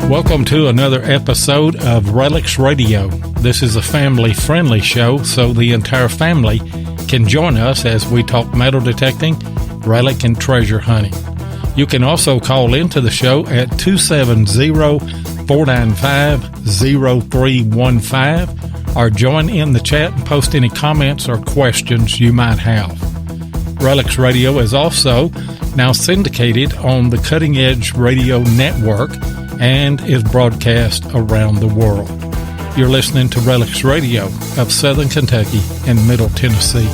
Welcome to another episode of RELICS RADIO. This is a family-friendly show, so the entire family can join us as we talk metal detecting, relic, and treasure hunting. You can also call into the show at 270-495-0315 or join in the chat and post any comments or questions you might have. RELICS RADIO is also now syndicated on the Cutting Edge Radio Network and is broadcast around the world. You're listening to RELICS Radio of Southern Kentucky and Middle Tennessee.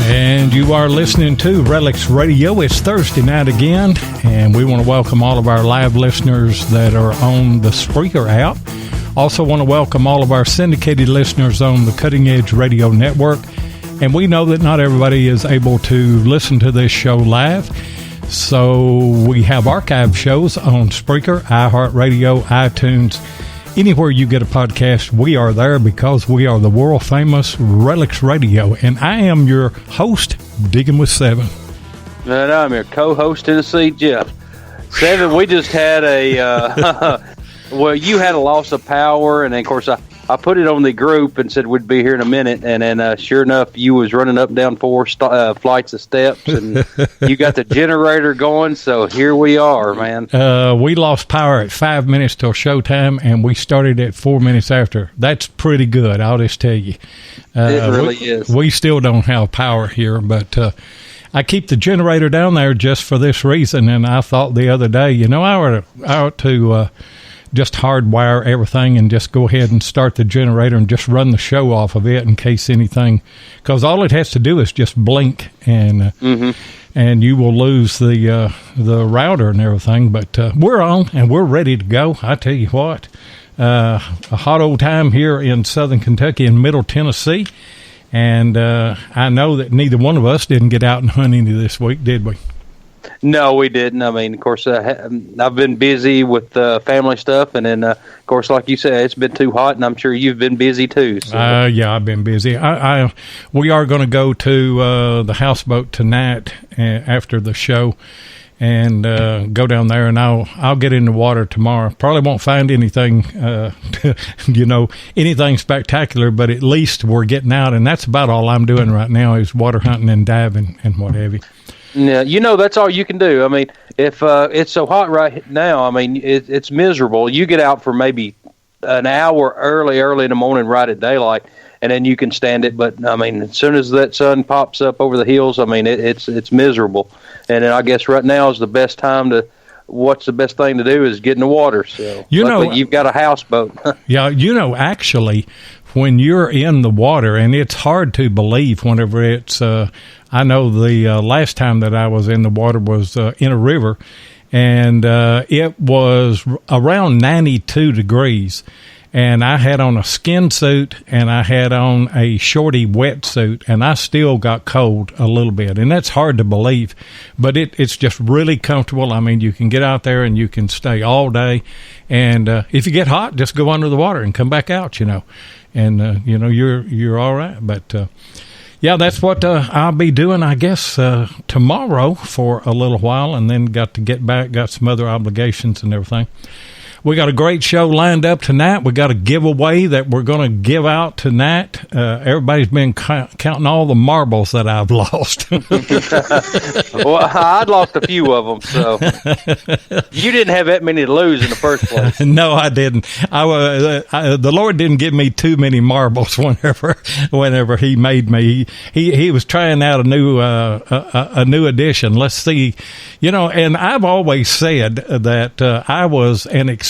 And you are listening to RELICS Radio. It's Thursday night again, and we want to welcome all of our live listeners that are on the Spreaker app. Also want to welcome all of our syndicated listeners on the Cutting Edge Radio Network. And we know that not everybody is able to listen to this show live. So we have archive shows on Spreaker, iHeartRadio, iTunes. Anywhere you get a podcast, we are there because we are the world-famous RELICS Radio. And I am your host, Digging with Seven. And I'm your co-host, Tennessee Jeff. Seven, we just had a... Well, you had a loss of power, and then, of course, I put it on the group and said we'd be here in a minute, and then sure enough, you was running up and down four flights of steps, and you got the generator going, so here we are, man. We lost power at 5 minutes till showtime, and we started at 4 minutes after. That's pretty good, I'll just tell you. It really is. We still don't have power here, but I keep the generator down there just for this reason, and I thought the other day, you know, I ought to just hardwire everything and just go ahead and start the generator and just run the show off of it in case anything, because all it has to do is just blink and and you will lose the router and everything. But we're on and we're ready to go. I tell you what, a hot old time here in Southern Kentucky and Middle Tennessee, and I know that neither one of us didn't get out and hunt any this week, did we? No, we didn't. I mean, of course, I've been busy with family stuff, and then, of course, like you said, it's been too hot, and I'm sure you've been busy too. So. Yeah, I've been busy. We are going to go to the houseboat tonight after the show, and go down there, and I'll get in the water tomorrow. Probably won't find anything, anything spectacular, but at least we're getting out, and that's about all I'm doing right now is water hunting and diving and what have you. Yeah, that's all you can do. I mean, if it's so hot right now, I mean, it's miserable. You get out for maybe an hour early in the morning right at daylight, and then you can stand it. But, I mean, as soon as that sun pops up over the hills, I mean, it's miserable. And then I guess right now is the best time to what's the best thing to do is get in the water. So you've got a houseboat. Yeah, actually, when you're in the water, and it's hard to believe whenever it's I know the last time that I was in the water was in a river, and it was around 92 degrees, and I had on a skin suit, and I had on a shorty wetsuit, and I still got cold a little bit, and that's hard to believe, but it's just really comfortable. I mean, you can get out there, and you can stay all day, and if you get hot, just go under the water and come back out, and you're all right, but yeah, that's what I'll be doing, I guess, tomorrow for a little while, and then got to get back, got some other obligations and everything. We got a great show lined up tonight. We got a giveaway that we're going to give out tonight. Everybody's been counting all the marbles that I've lost. Well, I'd lost a few of them, so you didn't have that many to lose in the first place. No, I didn't. The Lord didn't give me too many marbles whenever He made me. He was trying out a new edition. Let's see, and I've always said that I was an experiment.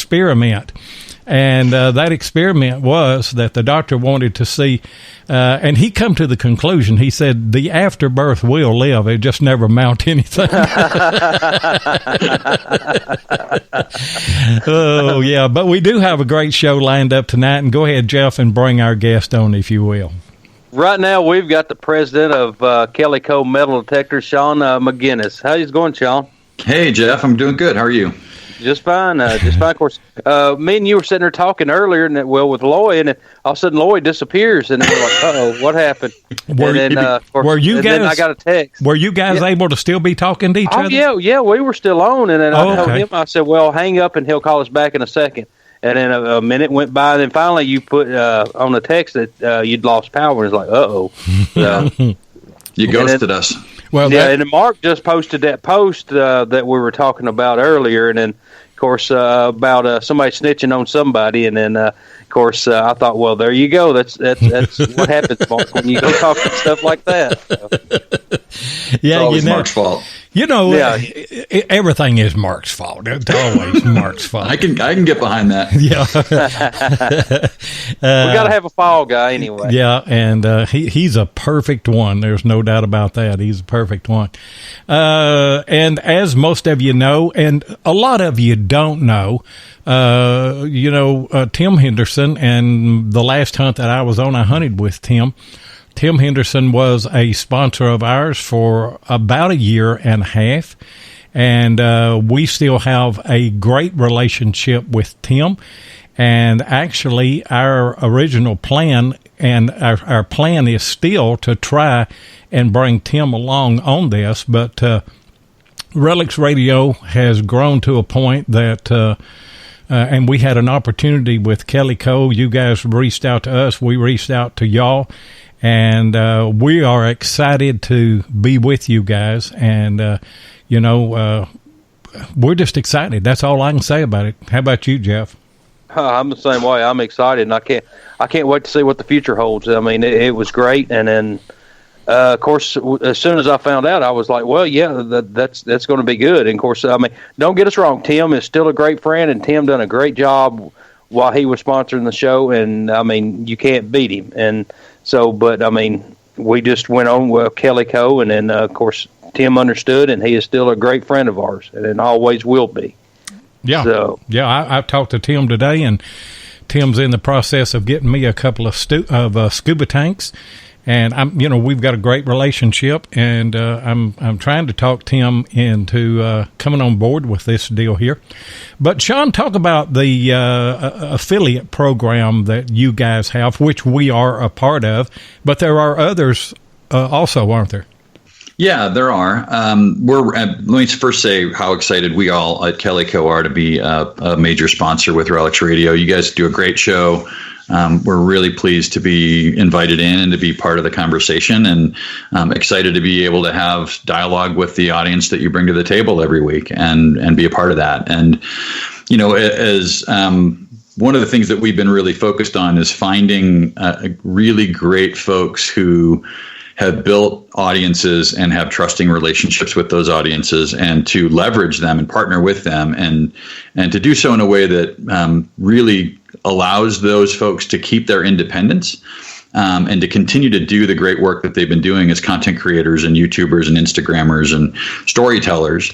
And that experiment was that the doctor wanted to see, and he come to the conclusion, he said, the afterbirth will live. It just never mount anything. Oh, yeah. But we do have a great show lined up tonight. And go ahead, Jeff, and bring our guest on, if you will. Right now, we've got the president of Kellyco Metal Detectors, Sean McGinnis. How's it going, Sean? Hey, Jeff. I'm doing good. How are you? Just fine. Just fine. Of course, me and you were sitting there talking earlier, and with Lloyd, and all of a sudden Lloyd disappears, and we're like, "Uh-oh, what happened?" Then I got a text. Were you guys able to still be talking to each other? Yeah, we were still on, and then I told him, I said, "Well, hang up, and he'll call us back in a second." And then a minute went by, and then finally you put on the text that you'd lost power, and it's like, "Uh-oh." You ghosted us. Well, and then Mark just posted that post that we were talking about earlier, and then, of course, about somebody snitching on somebody, and then, of course, I thought, well, there you go. That's what happens, Mark, when you go talking stuff like that. So. Yeah, it's always Mark's fault. Everything is Mark's fault. It's always Mark's fault. I can get behind that. Yeah. We got to have a fall guy anyway. Yeah, and he's a perfect one. There's no doubt about that. He's a perfect one. And as most of you know, and a lot of you don't know, Tim Henderson, and the last hunt that I was on, I hunted with Tim. Tim Henderson was a sponsor of ours for about a year and a half, and we still have a great relationship with Tim. And actually, our original plan, and our plan is still to try and bring Tim along on this, but RELICS Radio has grown to a point that and we had an opportunity with Kellyco. You guys reached out to us. We reached out to y'all. And we are excited to be with you guys. And, we're just excited. That's all I can say about it. How about you, Jeff? I'm the same way. I'm excited, and I can't wait to see what the future holds. I mean, it was great. And then, of course, as soon as I found out, I was like, well, yeah, that's going to be good. And, of course, I mean, don't get us wrong. Tim is still a great friend, and Tim done a great job while he was sponsoring the show. And, I mean, you can't beat him. And so, but, I mean, we just went on with Kellyco, and then, of course, Tim understood, and he is still a great friend of ours, and always will be. Yeah. So, I've talked to Tim today, and Tim's in the process of getting me a couple of scuba tanks, and we've got a great relationship, and I'm trying to talk Tim into coming on board with this deal here. But Sean, talk about the affiliate program that you guys have, which we are a part of, but there are others also, aren't there? Yeah, there are. Let me first say how excited we all at Kellyco are to be a major sponsor with RELICS Radio. You guys do a great show. We're really pleased to be invited in and to be part of the conversation, and excited to be able to have dialogue with the audience that you bring to the table every week and be a part of that. And, as one of the things that we've been really focused on is finding really great folks who have built audiences and have trusting relationships with those audiences, and to leverage them and partner with them, and to do so in a way that really allows those folks to keep their independence, and to continue to do the great work that they've been doing as content creators and YouTubers and Instagrammers and storytellers,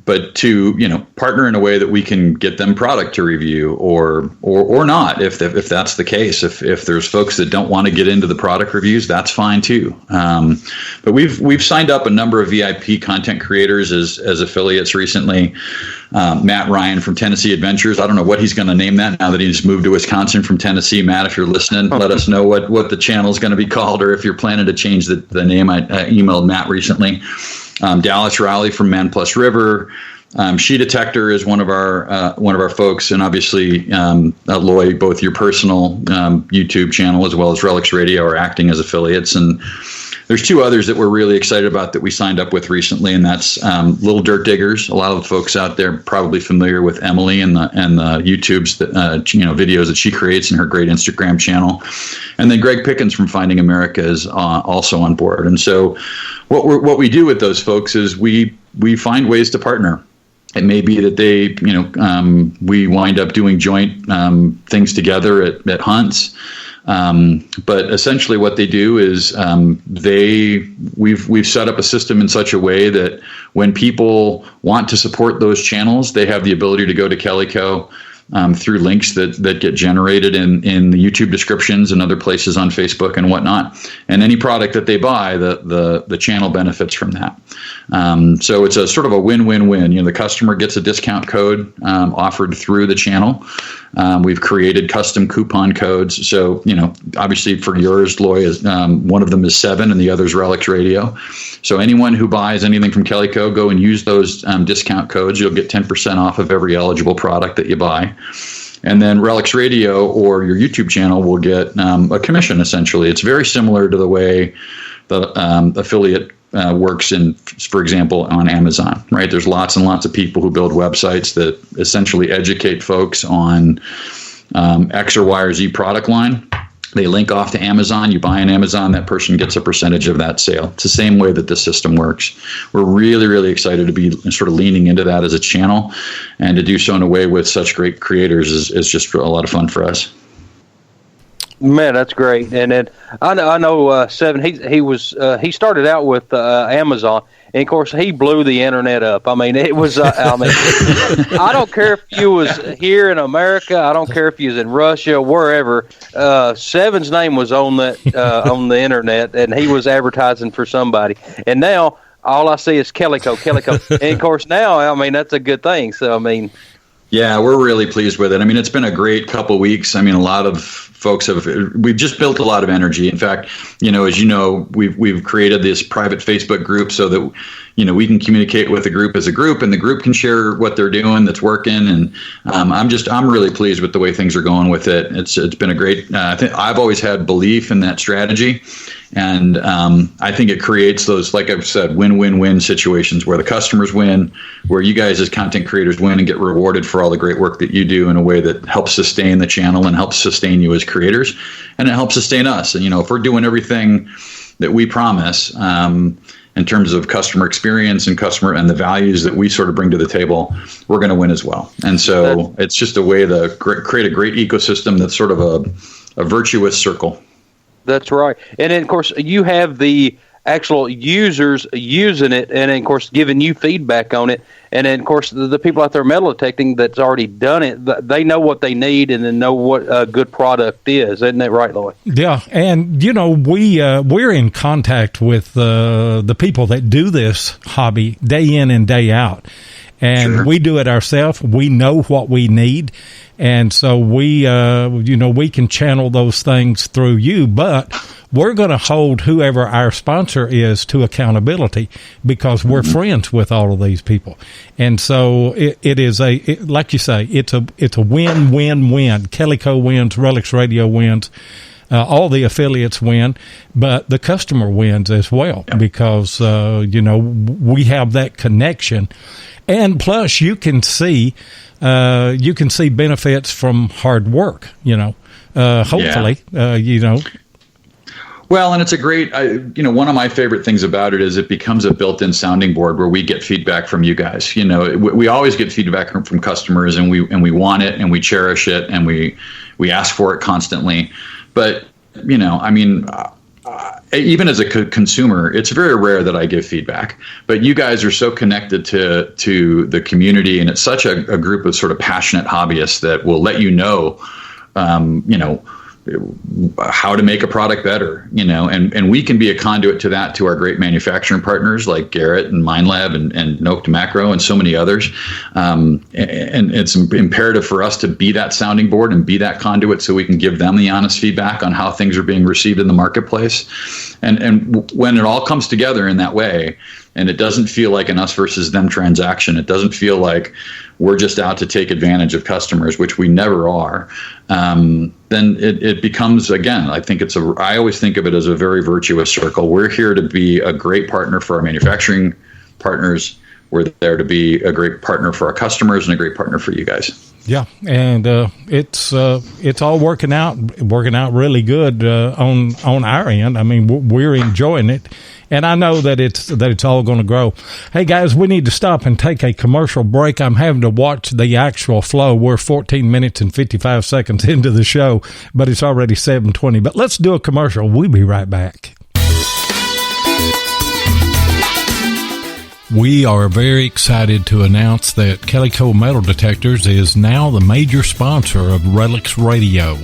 but to partner in a way that we can get them product to review or not, if that's the case. If there's folks that don't want to get into the product reviews, that's fine too. But we've signed up a number of VIP content creators as affiliates recently. Matt Ryan from Tennessee Adventures. I don't know what he's going to name that now that he's moved to Wisconsin from Tennessee. Matt, if you're listening, let us know what the channel is going to be called, or if you're planning to change the name. I emailed Matt recently. Dallas Rowley from Man Plus River. She Detector is one of our folks, and obviously Lloyd, both your personal YouTube channel as well as RELICS Radio are acting as affiliates. And there's two others that we're really excited about that we signed up with recently, and that's Little Dirt Diggers. A lot of the folks out there probably familiar with Emily and the YouTube's videos that she creates and her great Instagram channel. And then Greg Pickens from Finding America is also on board. And so what we do with those folks is we find ways to partner. It may be that they, we wind up doing joint things together at hunts. But essentially what they do is we've set up a system in such a way that when people want to support those channels, they have the ability to go to Kellyco through links that get generated in the YouTube descriptions and other places on Facebook and whatnot. And any product that they buy, the channel benefits from that. So it's a sort of a win-win-win. The customer gets a discount code offered through the channel. We've created custom coupon codes. So, obviously for yours, Loy, one of them is 7 and the other is RELICS Radio. So anyone who buys anything from Kellyco, go and use those discount codes. You'll get 10% off of every eligible product that you buy. And then RELICS Radio or your YouTube channel will get a commission, essentially. It's very similar to the way the affiliate works for example, on Amazon, right? There's lots and lots of people who build websites that essentially educate folks on X or Y or Z product line. They link off to Amazon. You buy on Amazon, that person gets a percentage of that sale. It's the same way that this system works. We're really, really excited to be sort of leaning into that as a channel, and to do so in a way with such great creators is just a lot of fun for us. Man, that's great. And then I know 7. He started out with Amazon, and of course he blew the internet up. I mean, it was. I don't care if you was here in America. I don't care if you was in Russia, wherever. 7's name was on that on the internet, and he was advertising for somebody. And now all I see is Kellyco. And of course now, I mean, that's a good thing. So I mean. Yeah, we're really pleased with it. I mean, it's been a great couple of weeks. I mean, a lot of folks we've just built a lot of energy. In fact, as you know, we've created this private Facebook group so that, we can communicate with the group as a group, and the group can share what they're doing that's working. And I'm really pleased with the way things are going with it. It's been a great, I think I've always had belief in that strategy. And I think it creates those, like I've said, win-win-win situations where the customers win, where you guys as content creators win and get rewarded for all the great work that you do in a way that helps sustain the channel and helps sustain you as creators, and it helps sustain us. And, if we're doing everything that we promise in terms of customer experience and the values that we sort of bring to the table, we're going to win as well. And so it's just a way to create a great ecosystem that's sort of a virtuous circle. That's right. And then, of course, you have the actual users using it, and then, of course, giving you feedback on it. And then, of course, the people out there metal detecting that's already done it, they know what they need and then know what a good product is. Isn't that right, Lloyd? Yeah. And, we're in contact with the people that do this hobby day in and day out. And sure. We do it ourselves. We know what we need. And so we can channel those things through you, but we're going to hold whoever our sponsor is to accountability, because we're friends with all of these people. And so it is like you say, it's a win-win-win. Kellyco wins, RELICS Radio wins. All the affiliates win, but the customer wins as well, because, we have that connection. And plus you can see benefits from hard work, hopefully, Well, and it's a great, one of my favorite things about it is it becomes a built-in sounding board where we get feedback from you guys. We always get feedback from customers, and we want it, and we cherish it, and we ask for it constantly. But, even as a consumer, it's very rare that I give feedback. But you guys are so connected to the community, and it's such a group of sort of passionate hobbyists that will let you know, how to make a product better, and we can be a conduit to that, to our great manufacturing partners like Garrett and MindLab and Noke Macro and so many others. And it's imperative for us to be that sounding board and be that conduit so we can give them the honest feedback on how things are being received in the marketplace. And when it all comes together in that way, and it doesn't feel like an us versus them transaction, it doesn't feel like we're just out to take advantage of customers, which we never are, then it becomes, again, I always think of it as a very virtuous circle. We're here to be a great partner for our manufacturing partners. We're there to be a great partner for our customers and a great partner for you guys. Yeah, and it's all working out really good on our end. I mean, we're enjoying it, And I know that it's all going to grow. Hey, guys, we need to stop and take a commercial break. I'm having to watch the actual flow. We're 14 minutes and 55 seconds into the show, but it's already 7:20. But let's do a commercial. We'll be right back. We are very excited to announce that Kellyco Metal Detectors is now the major sponsor of RELICS Radio.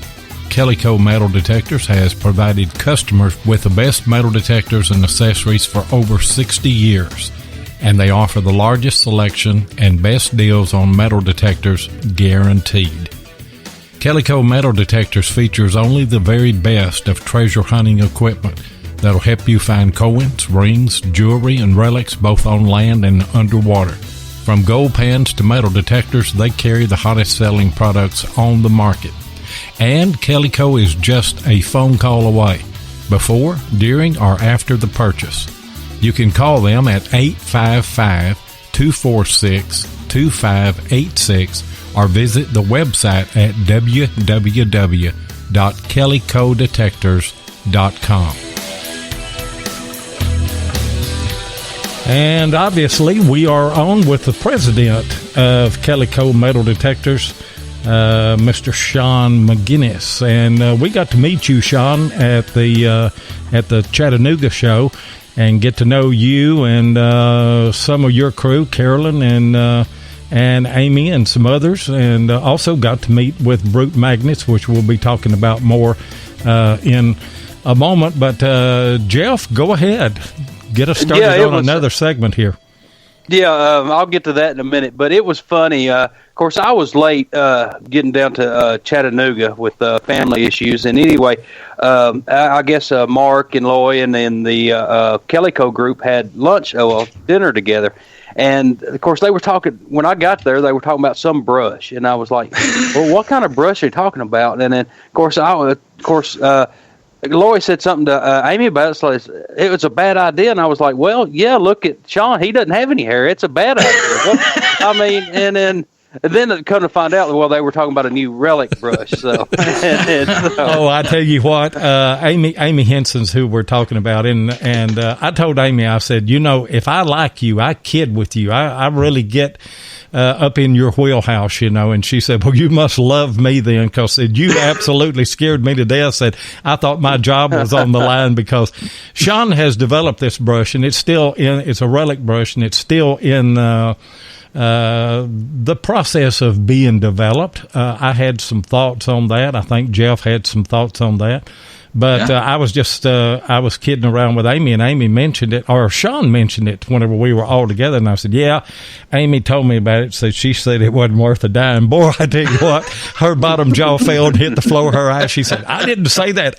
Kellyco Metal Detectors has provided customers with the best metal detectors and accessories for over 60 years, and they offer the largest selection and best deals on metal detectors guaranteed. Kellyco Metal Detectors features only the very best of treasure hunting equipment that'll help you find coins, rings, jewelry, and relics both on land and underwater. From gold pans to metal detectors, they carry the hottest selling products on the market. And Kellyco is just a phone call away, before, during, or after the purchase. You can call them at 855-246-2586 or visit the website at www.kellycodetectors.com. And obviously, we are on with the president of Kellyco Metal Detectors, Mr. Sean McGinnis, and we got to meet you, Sean, at the Chattanooga show, and get to know you and some of your crew, Carolyn and Amy and some others, and also got to meet with Brute Magnets, which we'll be talking about more in a moment. But Jeff, go ahead. Get us started on another segment here. Yeah, I'll get to that in a minute. But it was funny. Of course, I was late getting down to Chattanooga with family issues. And anyway, I guess Mark and Loy and the Kellyco group had dinner together. And, of course, they were talking, when I got there, they were talking about some brush. And I was like, well, what kind of brush are you talking about? And then, of course, Loy said something to Amy about it. So it was a bad idea. And I was like, well, yeah, look at Sean. He doesn't have any hair. It's a bad idea. I mean, and then come to find out, well, they were talking about a new relic brush. So, Oh, I tell you what, Amy Henson's who we're talking about. And I told Amy, I said, if I like you, I kid with you. I really get up in your wheelhouse, and she said, well, you must love me then, because you absolutely scared me to death. Said, I thought my job was on the line, because Sean has developed this brush, and it's a relic brush, and it's still in the process of being developed. I had some thoughts on that. I think Jeff had some thoughts on that. But I was kidding around with Amy, and Amy mentioned it, or Sean mentioned it whenever we were all together, and I said, yeah, Amy told me about it, so she said it wasn't worth a dime. Boy, I tell you what, her bottom jaw fell and hit the floor of her eye. She said, I didn't say that.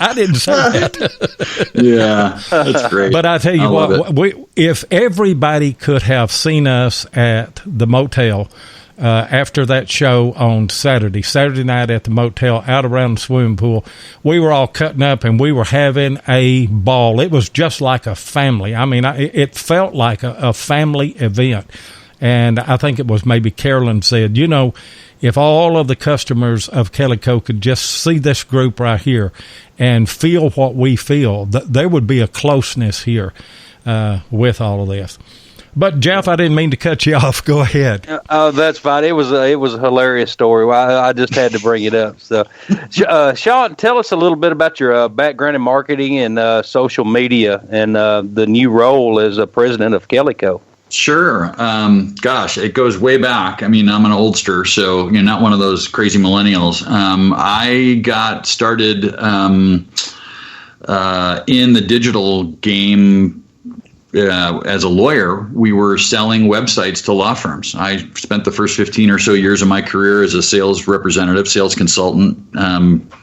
Yeah, that's great. But I tell you what, if everybody could have seen us at the motel after that show on Saturday night at the motel out around the swimming pool, we were all cutting up and we were having a ball. It was just like a family. I mean, it felt like a family event. And I think it was maybe Carolyn said, if all of the customers of Kellyco could just see this group right here and feel what we feel, there would be a closeness here with all of this. But Jeff, I didn't mean to cut you off. Go ahead. That's fine. It was a hilarious story. I just had to bring it up. So, Sean, tell us a little bit about your background in marketing and social media and the new role as a president of Kellyco. Sure. Gosh, it goes way back. I mean, I'm an oldster, so you're not one of those crazy millennials. I got started in the digital game. As a lawyer, we were selling websites to law firms. I spent the first 15 or so years of my career as a sales representative, sales consultant,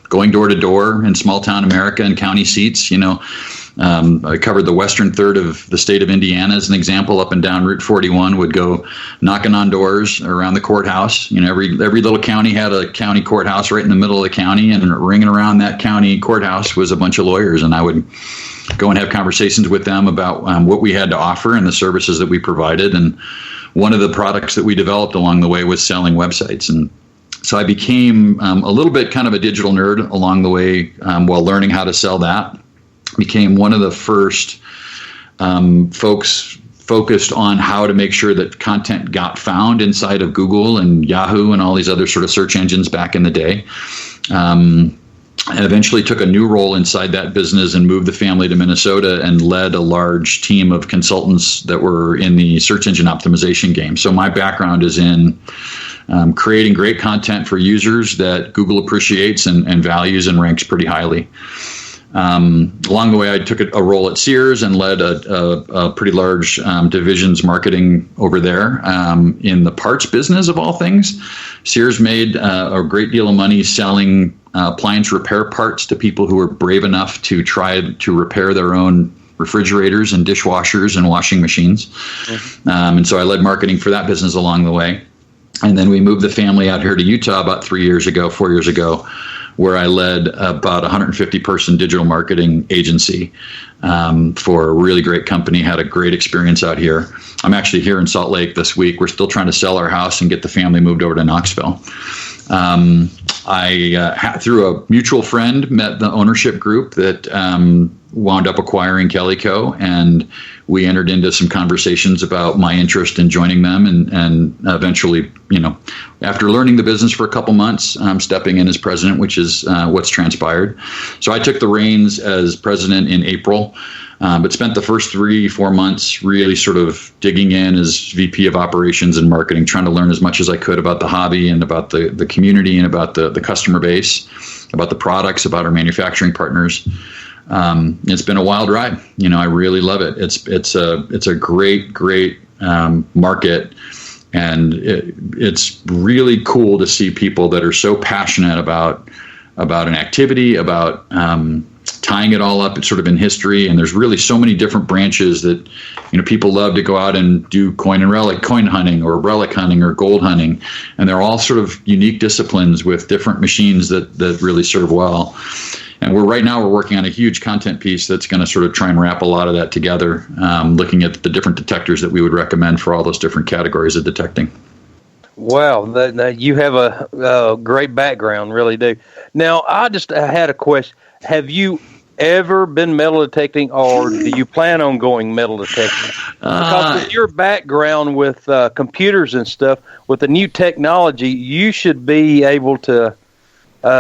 going door to door in small town America and county seats. I covered the western third of the state of Indiana as an example. Up and down Route 41, would go knocking on doors around the courthouse. Every little county had a county courthouse right in the middle of the county, and ringing around that county courthouse was a bunch of lawyers, and I would go and have conversations with them about what we had to offer and the services that we provided. And one of the products that we developed along the way was selling websites. And so I became a little bit kind of a digital nerd along the way while learning how to sell that. Became one of the first folks focused on how to make sure that content got found inside of Google and Yahoo and all these other sort of search engines back in the day. I eventually took a new role inside that business and moved the family to Minnesota and led a large team of consultants that were in the search engine optimization game. So my background is in creating great content for users that Google appreciates and values and ranks pretty highly. Along the way, I took a role at Sears and led a pretty large divisions marketing over there in the parts business of all things. Sears made a great deal of money selling appliance repair parts to people who were brave enough to try to repair their own refrigerators and dishwashers and washing machines. Mm-hmm. And so I led marketing for that business along the way. And then we moved the family out here to Utah about 4 years ago, where I led about a 150-person digital marketing agency for a really great company, had a great experience out here. I'm actually here in Salt Lake this week. We're still trying to sell our house and get the family moved over to Knoxville. I, through a mutual friend, met the ownership group that wound up acquiring Kellyco, and we entered into some conversations about my interest in joining them, and eventually, after learning the business for a couple months, stepping in as president, which is what's transpired. So I took the reins as president in April, but spent the first 3-4 months really sort of digging in as VP of operations and marketing, trying to learn as much as I could about the hobby and about the community and about the customer base, about the products, about our manufacturing partners. It's been a wild ride. I really love it. It's a great market, and it's really cool to see people that are so passionate about an activity, about tying it all up. It's sort of in history, and there's really so many different branches that people love to go out and do coin hunting or relic hunting or gold hunting, and they're all sort of unique disciplines with different machines that really serve well. And we're working on a huge content piece that's going to sort of try and wrap a lot of that together, looking at the different detectors that we would recommend for all those different categories of detecting. Wow, you have a great background, really do. Now, I had a question. Have you ever been metal detecting, or do you plan on going metal detecting? Because with your background with computers and stuff, with the new technology, you should be able to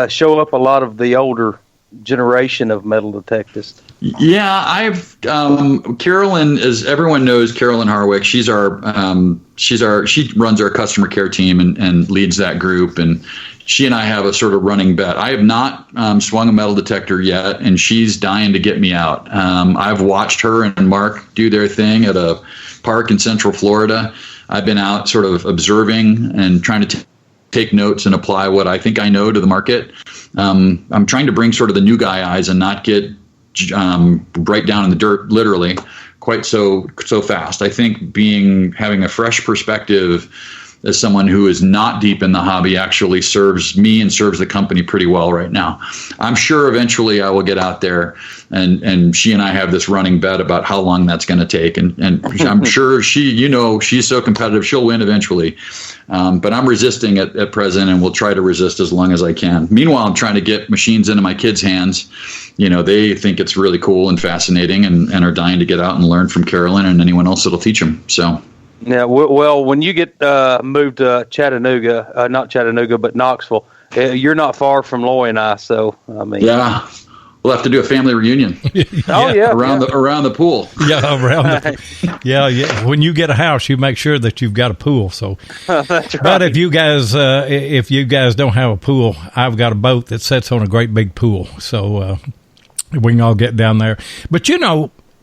show up a lot of the older generation of metal detectors. Yeah, I've Carolyn, as everyone knows, Carolyn Harwick. She runs our customer care team and leads that group, and she and I have a sort of running bet. I have not swung a metal detector yet, and she's dying to get me out. I've watched her and Mark do their thing at a park in Central Florida. I've been out sort of observing and trying to take notes and apply what I think I know to the market. I'm trying to bring sort of the new guy eyes and not get right down in the dirt, literally, quite so fast. I think having a fresh perspective as someone who is not deep in the hobby actually serves me and serves the company pretty well right now. I'm sure eventually I will get out there, and she and I have this running bet about how long that's going to take. And I'm sure she's so competitive, she'll win eventually. But I'm resisting at present, and will try to resist as long as I can. Meanwhile, I'm trying to get machines into my kids' hands. They think it's really cool and fascinating, and are dying to get out and learn from Carolyn and anyone else that'll teach them. So. Yeah, well, when you get moved to Chattanooga, not Chattanooga, but Knoxville, you're not far from Loy and I. So, I mean, yeah, we'll have to do a family reunion. Around the pool. Yeah, When you get a house, you make sure that you've got a pool. So, that's right. But if you guys don't have a pool, I've got a boat that sits on a great big pool, so we can all get down there. But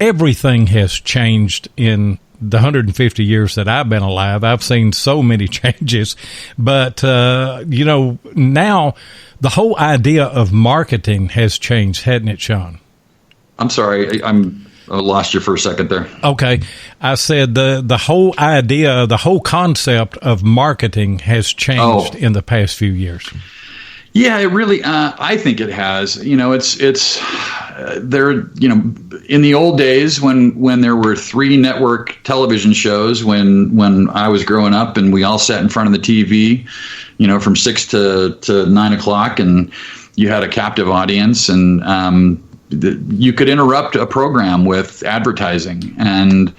everything has changed in the 150 years that I've been alive. I've seen so many changes, but now the whole idea of marketing has changed, hasn't it, Sean? I'm sorry, I lost you for a second there. Okay, I said the whole idea, the whole concept of marketing has changed in the past few years. Yeah, it really. I think it has. It's there. In the old days when there were 3 network television shows, when I was growing up, and we all sat in front of the TV, from 6 to 9 o'clock, and you had a captive audience, and you could interrupt a program with advertising, and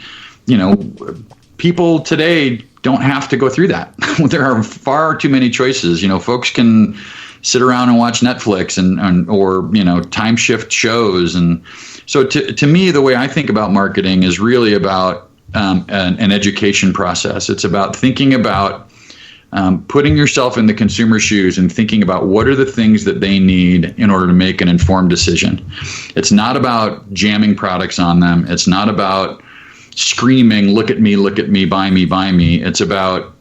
people today don't have to go through that. There are far too many choices. Folks can sit around and watch Netflix or time shift shows. And so to me, the way I think about marketing is really about an education process. It's about thinking about putting yourself in the consumer's shoes and thinking about what are the things that they need in order to make an informed decision. It's not about jamming products on them. It's not about screaming, look at me, buy me, buy me. It's about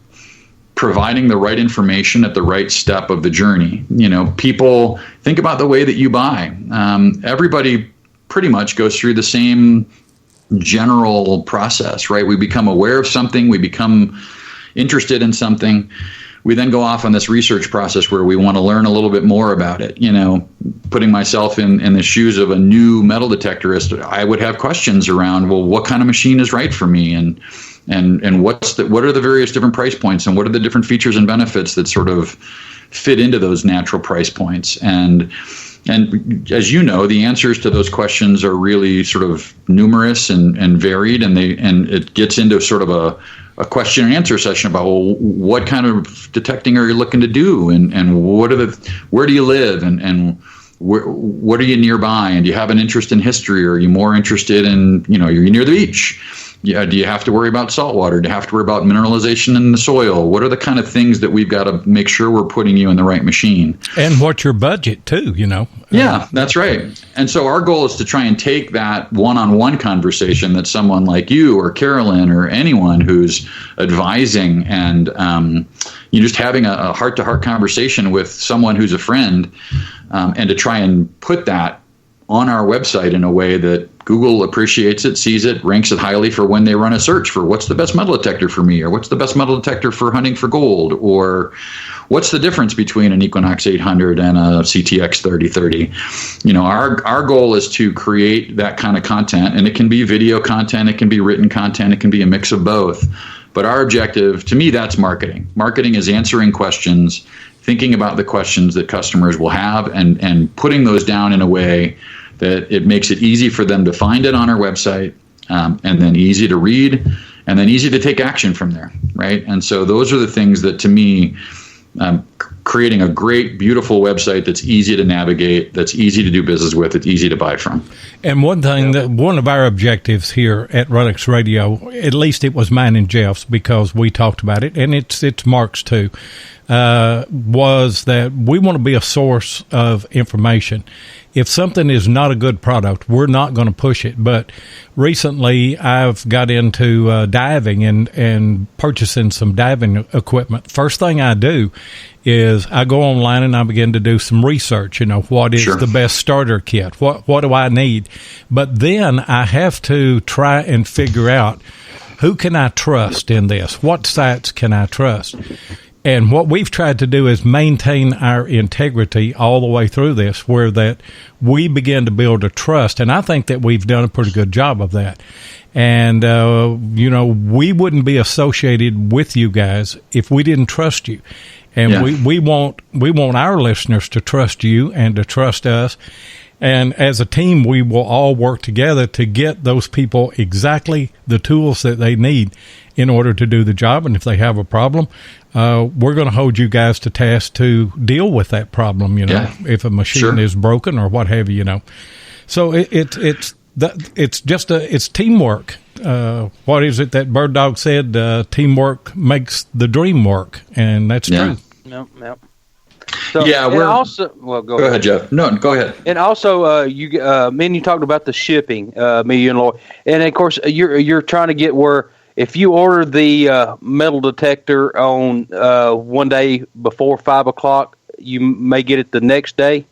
providing the right information at the right step of the journey. People think about the way that you buy. Everybody pretty much goes through the same general process, right? We become aware of something, we become interested in something. We then go off on this research process where we want to learn a little bit more about it. Putting myself in the shoes of a new metal detectorist, I would have questions around, well, what kind of machine is right for me, and what are the various different price points, and what are the different features and benefits that sort of fit into those natural price points. And as you know, the answers to those questions are really sort of numerous and varied, and it gets into sort of a question and answer session about, well, what kind of detecting are you looking to do, and where do you live, and what are you nearby, and do you have an interest in history, or are you more interested in, you're near the beach? Yeah, do you have to worry about salt water? Do you have to worry about mineralization in the soil? What are the kind of things that we've got to make sure we're putting you in the right machine? And what's your budget too, Yeah, that's right. And so our goal is to try and take that one-on-one conversation that someone like you or Carolyn or anyone who's advising and you're just having a heart-to-heart conversation with someone who's a friend, and to try and put that on our website in a way that Google appreciates it, sees it, ranks it highly for when they run a search for what's the best metal detector for me, or what's the best metal detector for hunting for gold, or what's the difference between an Equinox 800 and a CTX 3030. Our goal is to create that kind of content, and it can be video content, it can be written content, it can be a mix of both. But our objective, to me, that's marketing. Marketing is answering questions, thinking about the questions that customers will have, and putting those down in a way that it makes it easy for them to find it on our website, and then easy to read, and then easy to take action from there, right? And so those are the things that, to me, creating a great, beautiful website that's easy to navigate, that's easy to do business with, it's easy to buy from. And one thing, that one of our objectives here at RELICS Radio, at least it was mine and Jeff's because we talked about it, and it's Mark's too, was that we want to be a source of information. If something is not a good product, we're not going to push it. But recently, I've got into diving and purchasing some diving equipment. First thing I do is I go online and I begin to do some research. What is the best starter kit? What do I need? But then I have to try and figure out, who can I trust in this? What sites can I trust? And what we've tried to do is maintain our integrity all the way through this, where that we begin to build a trust. And I think that we've done a pretty good job of that. And, we wouldn't be associated with you guys if we didn't trust you. And we want our listeners to trust you and to trust us. And as a team, we will all work together to get those people exactly the tools that they need in order to do the job. And if they have a problem, we're going to hold you guys to task to deal with that problem, if a machine is broken or what have you, So it's teamwork. What is it that Bird Dog said? Teamwork makes the dream work. And that's true. Yep. So, we're also. Well, go ahead, Jeff. No, go ahead. And also, you talked about the shipping, me and Lloyd, and of course, you're trying to get where if you order the metal detector on one day before 5 o'clock, you may get it the next day.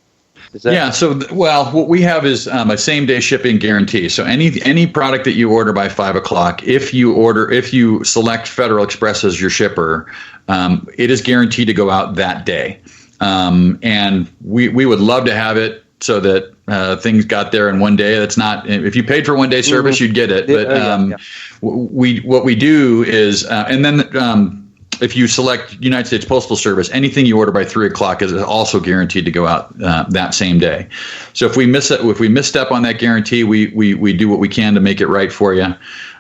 So what we have is a same day shipping guarantee. So any product that you order by 5 o'clock, if you select Federal Express as your shipper, it is guaranteed to go out that day. And we would love to have it so that things got there in one day. That's not, if you paid for one day service, you'd get it. But what we do is, and then if you select United States Postal Service, anything you order by 3 o'clock is also guaranteed to go out that same day. So if we misstep on that guarantee, we do what we can to make it right for you.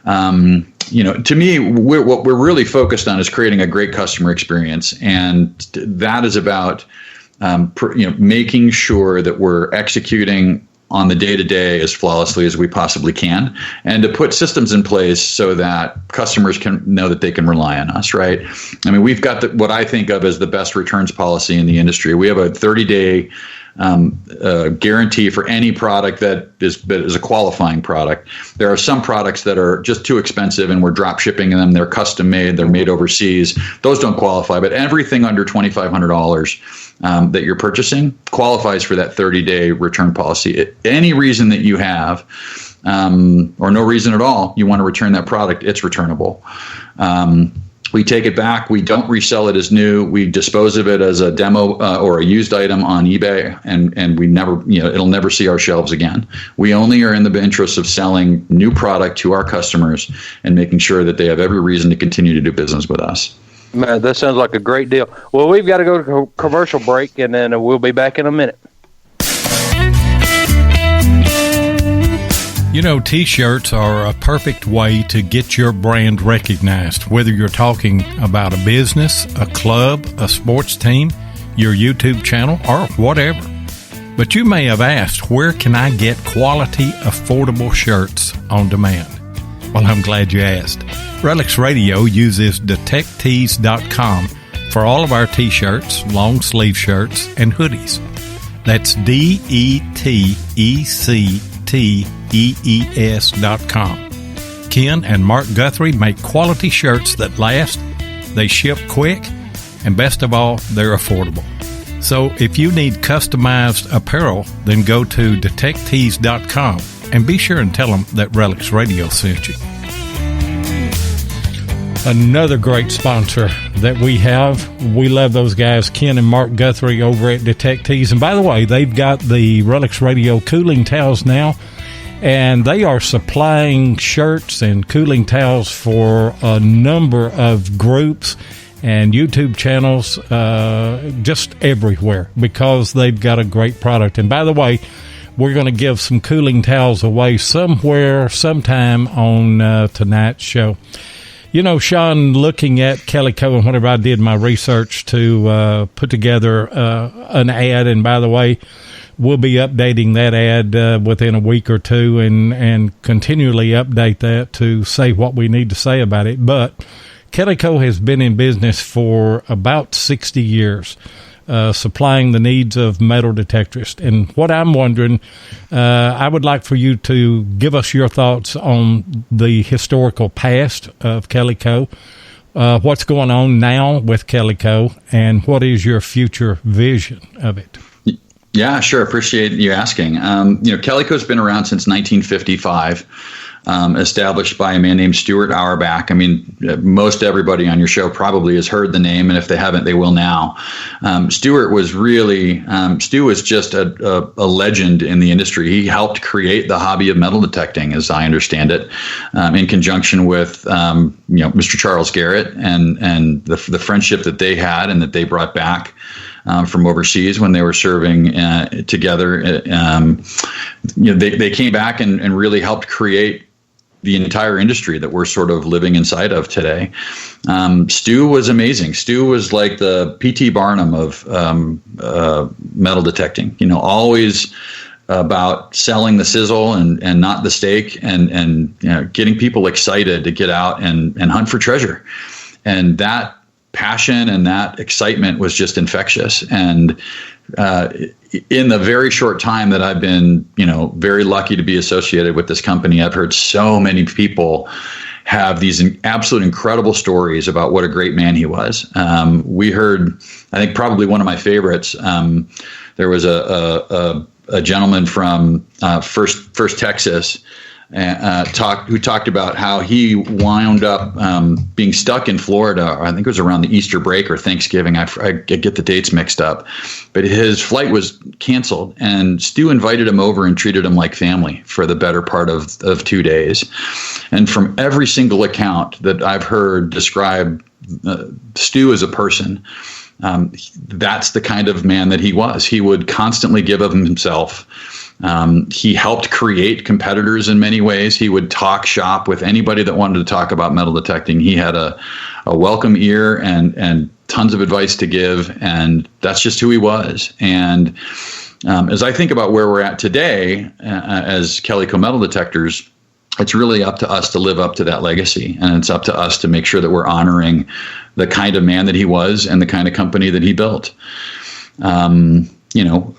To me, what we're really focused on is creating a great customer experience, and that is about making sure that we're executing on the day-to-day as flawlessly as we possibly can, and to put systems in place so that customers can know that they can rely on us, right? I mean, we've got what I think of as the best returns policy in the industry. We have a 30-day guarantee for any product that is a qualifying product. There are some products that are just too expensive and we're drop shipping them. They're custom made. They're made overseas. Those don't qualify. But everything under $2,500 that you're purchasing qualifies for that 30-day return policy. Any reason that you have, or no reason at all, you want to return that product, it's returnable. We take it back. We don't resell it as new. We dispose of it as a demo or a used item on eBay, and we never, it'll never see our shelves again. We only are in the interest of selling new product to our customers and making sure that they have every reason to continue to do business with us. Man, that sounds like a great deal. Well, we've got to go to commercial break, and then we'll be back in a minute. T-shirts are a perfect way to get your brand recognized, whether you're talking about a business, a club, a sports team, your YouTube channel, or whatever. But you may have asked, where can I get quality, affordable shirts on demand? Well, I'm glad you asked. RELICS Radio uses DetectTees.com for all of our T-shirts, long sleeve shirts, and hoodies. That's DetectTees.com. Ken and Mark Guthrie make quality shirts that last, they ship quick, and best of all, they're affordable. So if you need customized apparel, then go to DetectTees.com and be sure and tell them that RELICS Radio sent you. Another great sponsor that we have. We love those guys, Ken and Mark Guthrie over at Detect Tees. And by the way, they've got the RELICS Radio cooling towels now, and they are supplying shirts and cooling towels for a number of groups and YouTube channels just everywhere because they've got a great product. And by the way, we're going to give some cooling towels away sometime on tonight's show. Sean, looking at Kellyco and whenever I did my research to put together an ad, and by the way, we'll be updating that ad within a week or two and continually update that to say what we need to say about it. But Kellyco has been in business for about 60 years, supplying the needs of metal detectors. And what I'm wondering, I would like for you to give us your thoughts on the historical past of Kellyco, what's going on now with Kellyco, and what is your future vision of it? Yeah, sure. Appreciate you asking. Kellyco's been around since 1955. Established by a man named Stuart Auerbach. I mean, most everybody on your show probably has heard the name, and if they haven't, they will now. Stu was just a legend in the industry. He helped create the hobby of metal detecting, as I understand it, in conjunction with Mr. Charles Garrett and the friendship that they had and that they brought back from overseas when they were serving together. They came back and really helped create the entire industry that we're sort of living inside of today. Stu was amazing. Stu was like the P.T. Barnum of metal detecting, always about selling the sizzle and not the steak, and getting people excited to get out and hunt for treasure. And that passion and that excitement was just infectious. And in the very short time that I've been, very lucky to be associated with this company, I've heard so many people have these absolute incredible stories about what a great man he was. We heard, I think probably one of my favorites, there was a gentleman from First Texas who talked about how he wound up being stuck in Florida. I think it was around the Easter break or Thanksgiving. I get the dates mixed up, but his flight was canceled, and Stu invited him over and treated him like family for the better part of 2 days. And from every single account that I've heard describe Stu as a person, that's the kind of man that he was. He would constantly give of himself. He helped create competitors in many ways. He would talk shop with anybody that wanted to talk about metal detecting. He had a welcome ear and tons of advice to give, and that's just who he was. And as I think about where we're at today as Kellyco Metal Detectors, it's really up to us to live up to that legacy, and it's up to us to make sure that we're honoring the kind of man that he was and the kind of company that he built.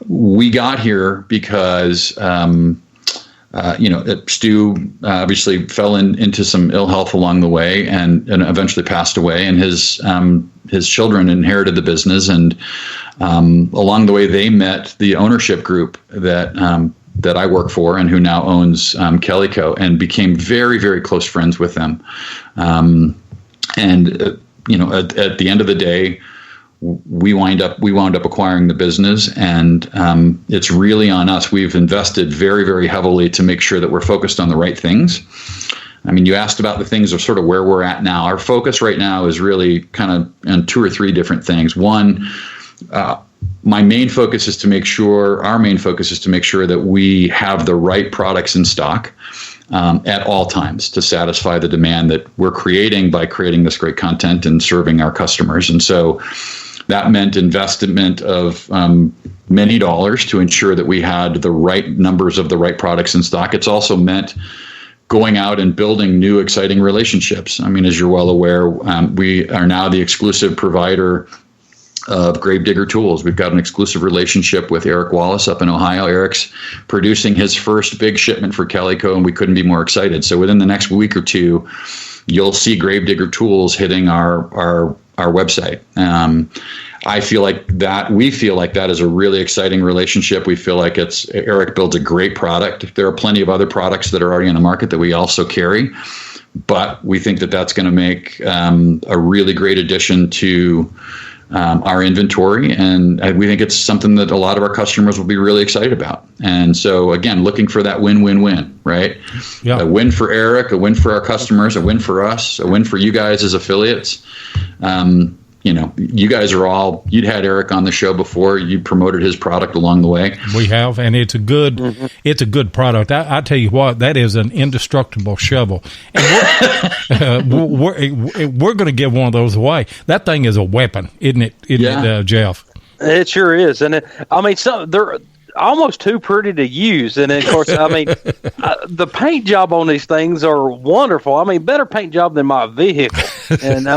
We got here because, Stu obviously fell into some ill health along the way and eventually passed away, and his children inherited the business. And along the way, they met the ownership group that I work for and who now owns Kellyco, and became very, very close friends with them. At the end of the day, we wound up acquiring the business, and it's really on us. We've invested very, very heavily to make sure that we're focused on the right things. I mean, you asked about the things of sort of where we're at now. Our focus right now is really kind of on 2 or 3 different things. One, our main focus is to make sure that we have the right products in stock at all times to satisfy the demand that we're creating by creating this great content and serving our customers. And so that meant investment of many dollars to ensure that we had the right numbers of the right products in stock. It's also meant going out and building new, exciting relationships. I mean, as you're well aware, we are now the exclusive provider of Gravedigger tools. We've got an exclusive relationship with Eric Wallace up in Ohio. Eric's producing his first big shipment for Kellyco, and we couldn't be more excited. So within the next week or two, you'll see Gravedigger tools hitting our website. We feel like that is a really exciting relationship. We feel like Eric builds a great product. There are plenty of other products that are already in the market that we also carry, but we think that that's going to make a really great addition to our inventory, and we think it's something that a lot of our customers will be really excited about. And so, again, looking for that win-win-win, right? Yeah. A win for Eric, a win for our customers, a win for us, a win for you guys as affiliates. You guys you'd had Eric on the show before. You promoted his product along the way. We have, and it's a good product. I tell you what, that is an indestructible shovel. And we're going to give one of those away. That thing is a weapon, isn't it? Isn't it, Jeff? It sure is. And they're almost too pretty to use. And of course, the paint job on these things are wonderful. I mean, better paint job than my vehicle. And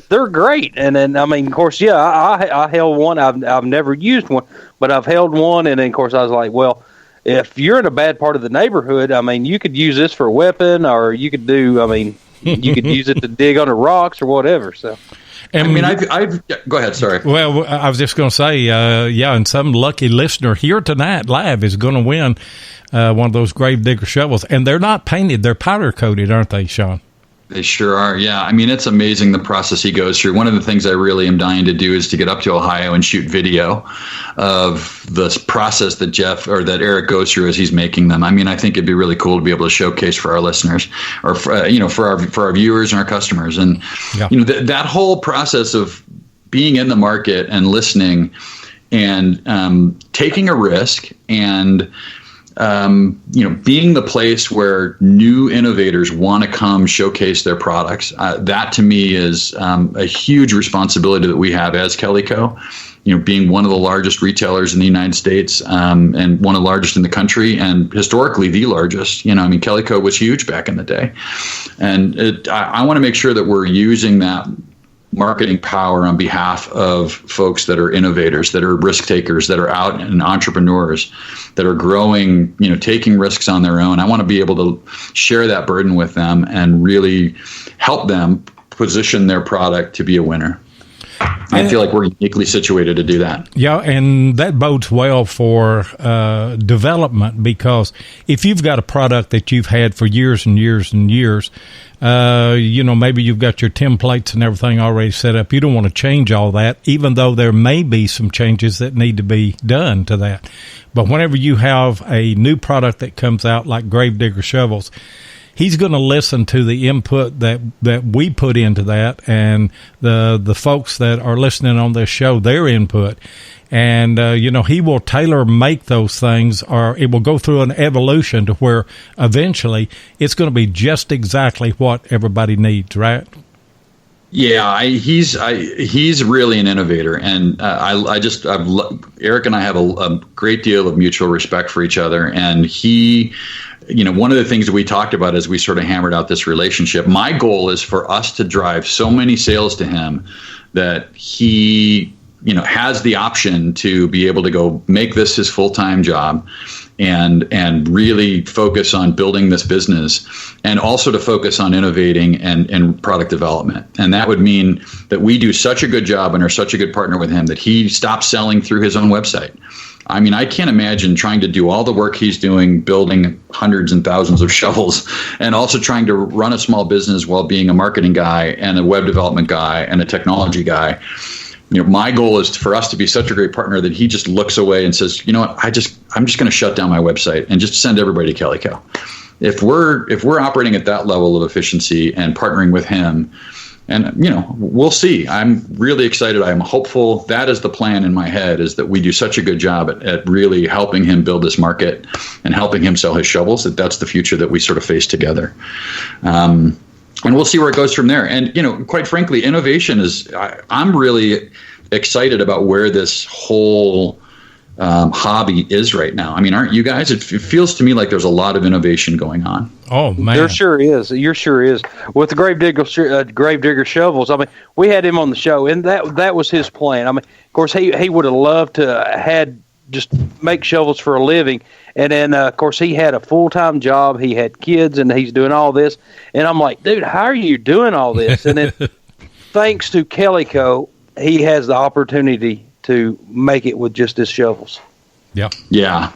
they're great. And then, of course, I held one. I've never used one, but I've held one. And then, of course, I was like, well, if you're in a bad part of the neighborhood, you could use this for a weapon, or you could you could use it to dig under rocks or whatever. So. And I've go ahead. Sorry. Well, I was just going to say, and some lucky listener here tonight live is going to win one of those Gravedigger shovels. And they're not painted; they're powder coated, aren't they, Sean? They sure are. Yeah. It's amazing the process he goes through. One of the things I really am dying to do is to get up to Ohio and shoot video of this process that Eric goes through as he's making them. I think it'd be really cool to be able to showcase for our listeners, or for our viewers and our customers. And that whole process of being in the market and listening and taking a risk and being the place where new innovators want to come showcase their products, that to me is a huge responsibility that we have as Kellyco. Being one of the largest retailers in the United States, and one of the largest in the country, and historically the largest. Kellyco was huge back in the day, and I want to make sure that we're using that marketing power on behalf of folks that are innovators, that are risk takers, that are out and entrepreneurs, that are growing, taking risks on their own. I want to be able to share that burden with them and really help them position their product to be a winner. I feel like we're uniquely situated to do that. Yeah, and that bodes well for development, because if you've got a product that you've had for years and years and years, maybe you've got your templates and everything already set up. You don't want to change all that, even though there may be some changes that need to be done to that. But whenever you have a new product that comes out like Gravedigger shovels, he's going to listen to the input that we put into that, and the folks that are listening on this show, their input. And, he will tailor make those things, or it will go through an evolution to where eventually it's going to be just exactly what everybody needs, right? Yeah, he's really an innovator, and Eric and I have a great deal of mutual respect for each other, and he, one of the things that we talked about as we sort of hammered out this relationship, my goal is for us to drive so many sales to him that he has the option to be able to go make this his full-time job and really focus on building this business, and also to focus on innovating and product development. And that would mean that we do such a good job and are such a good partner with him that he stops selling through his own website. I mean, I can't imagine trying to do all the work he's doing, building hundreds and thousands of shovels, and also trying to run a small business while being a marketing guy and a web development guy and a technology guy. My goal is for us to be such a great partner that he just looks away and says, you know what, I'm just going to shut down my website and just send everybody to Kellyco. If we're operating at that level of efficiency and partnering with him, and we'll see. I'm really excited. I'm hopeful. That is the plan in my head, is that we do such a good job at really helping him build this market and helping him sell his shovels, that's the future that we sort of face together. And we'll see where it goes from there. And, quite frankly, innovation I'm really excited about where this whole hobby is right now. I mean, aren't you guys? It feels to me like there's a lot of innovation going on. Oh, man. There sure is. There sure is. With the Gravedigger shovels, I mean, we had him on the show, and that was his plan. I mean, of course, he would have loved to just make shovels for a living. And then, of course, he had a full-time job. He had kids, and he's doing all this. And I'm like, dude, how are you doing all this? And then thanks to Kellyco, he has the opportunity to make it with just his shovels. Yeah. Yeah.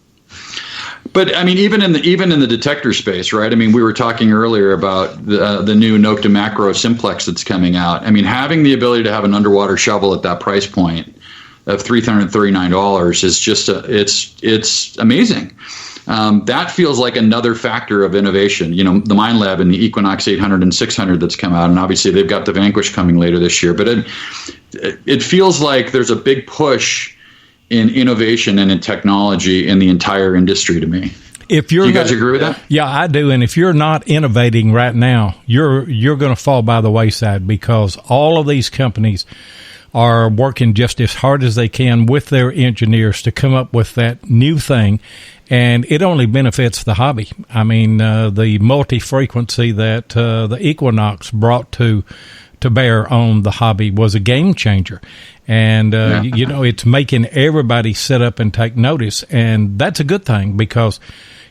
But, I mean, even in the detector space, right? I mean, we were talking earlier about the new Nocta Macro Simplex that's coming out. I mean, having the ability to have an underwater shovel at that price point of $339 is just it's amazing. That feels like another factor of innovation. The Mine Lab and the Equinox 800 and 600 that's come out, and obviously they've got the Vanquish coming later this year. But it feels like there's a big push in innovation and in technology in the entire industry to me. Do you guys agree with that? Yeah, I do. And if you're not innovating right now, you're going to fall by the wayside, because all of these companies are working just as hard as they can with their engineers to come up with that new thing, and it only benefits the hobby. I mean, the multi-frequency that the Equinox brought to bear on the hobby was a game changer, and it's making everybody sit up and take notice, and that's a good thing, because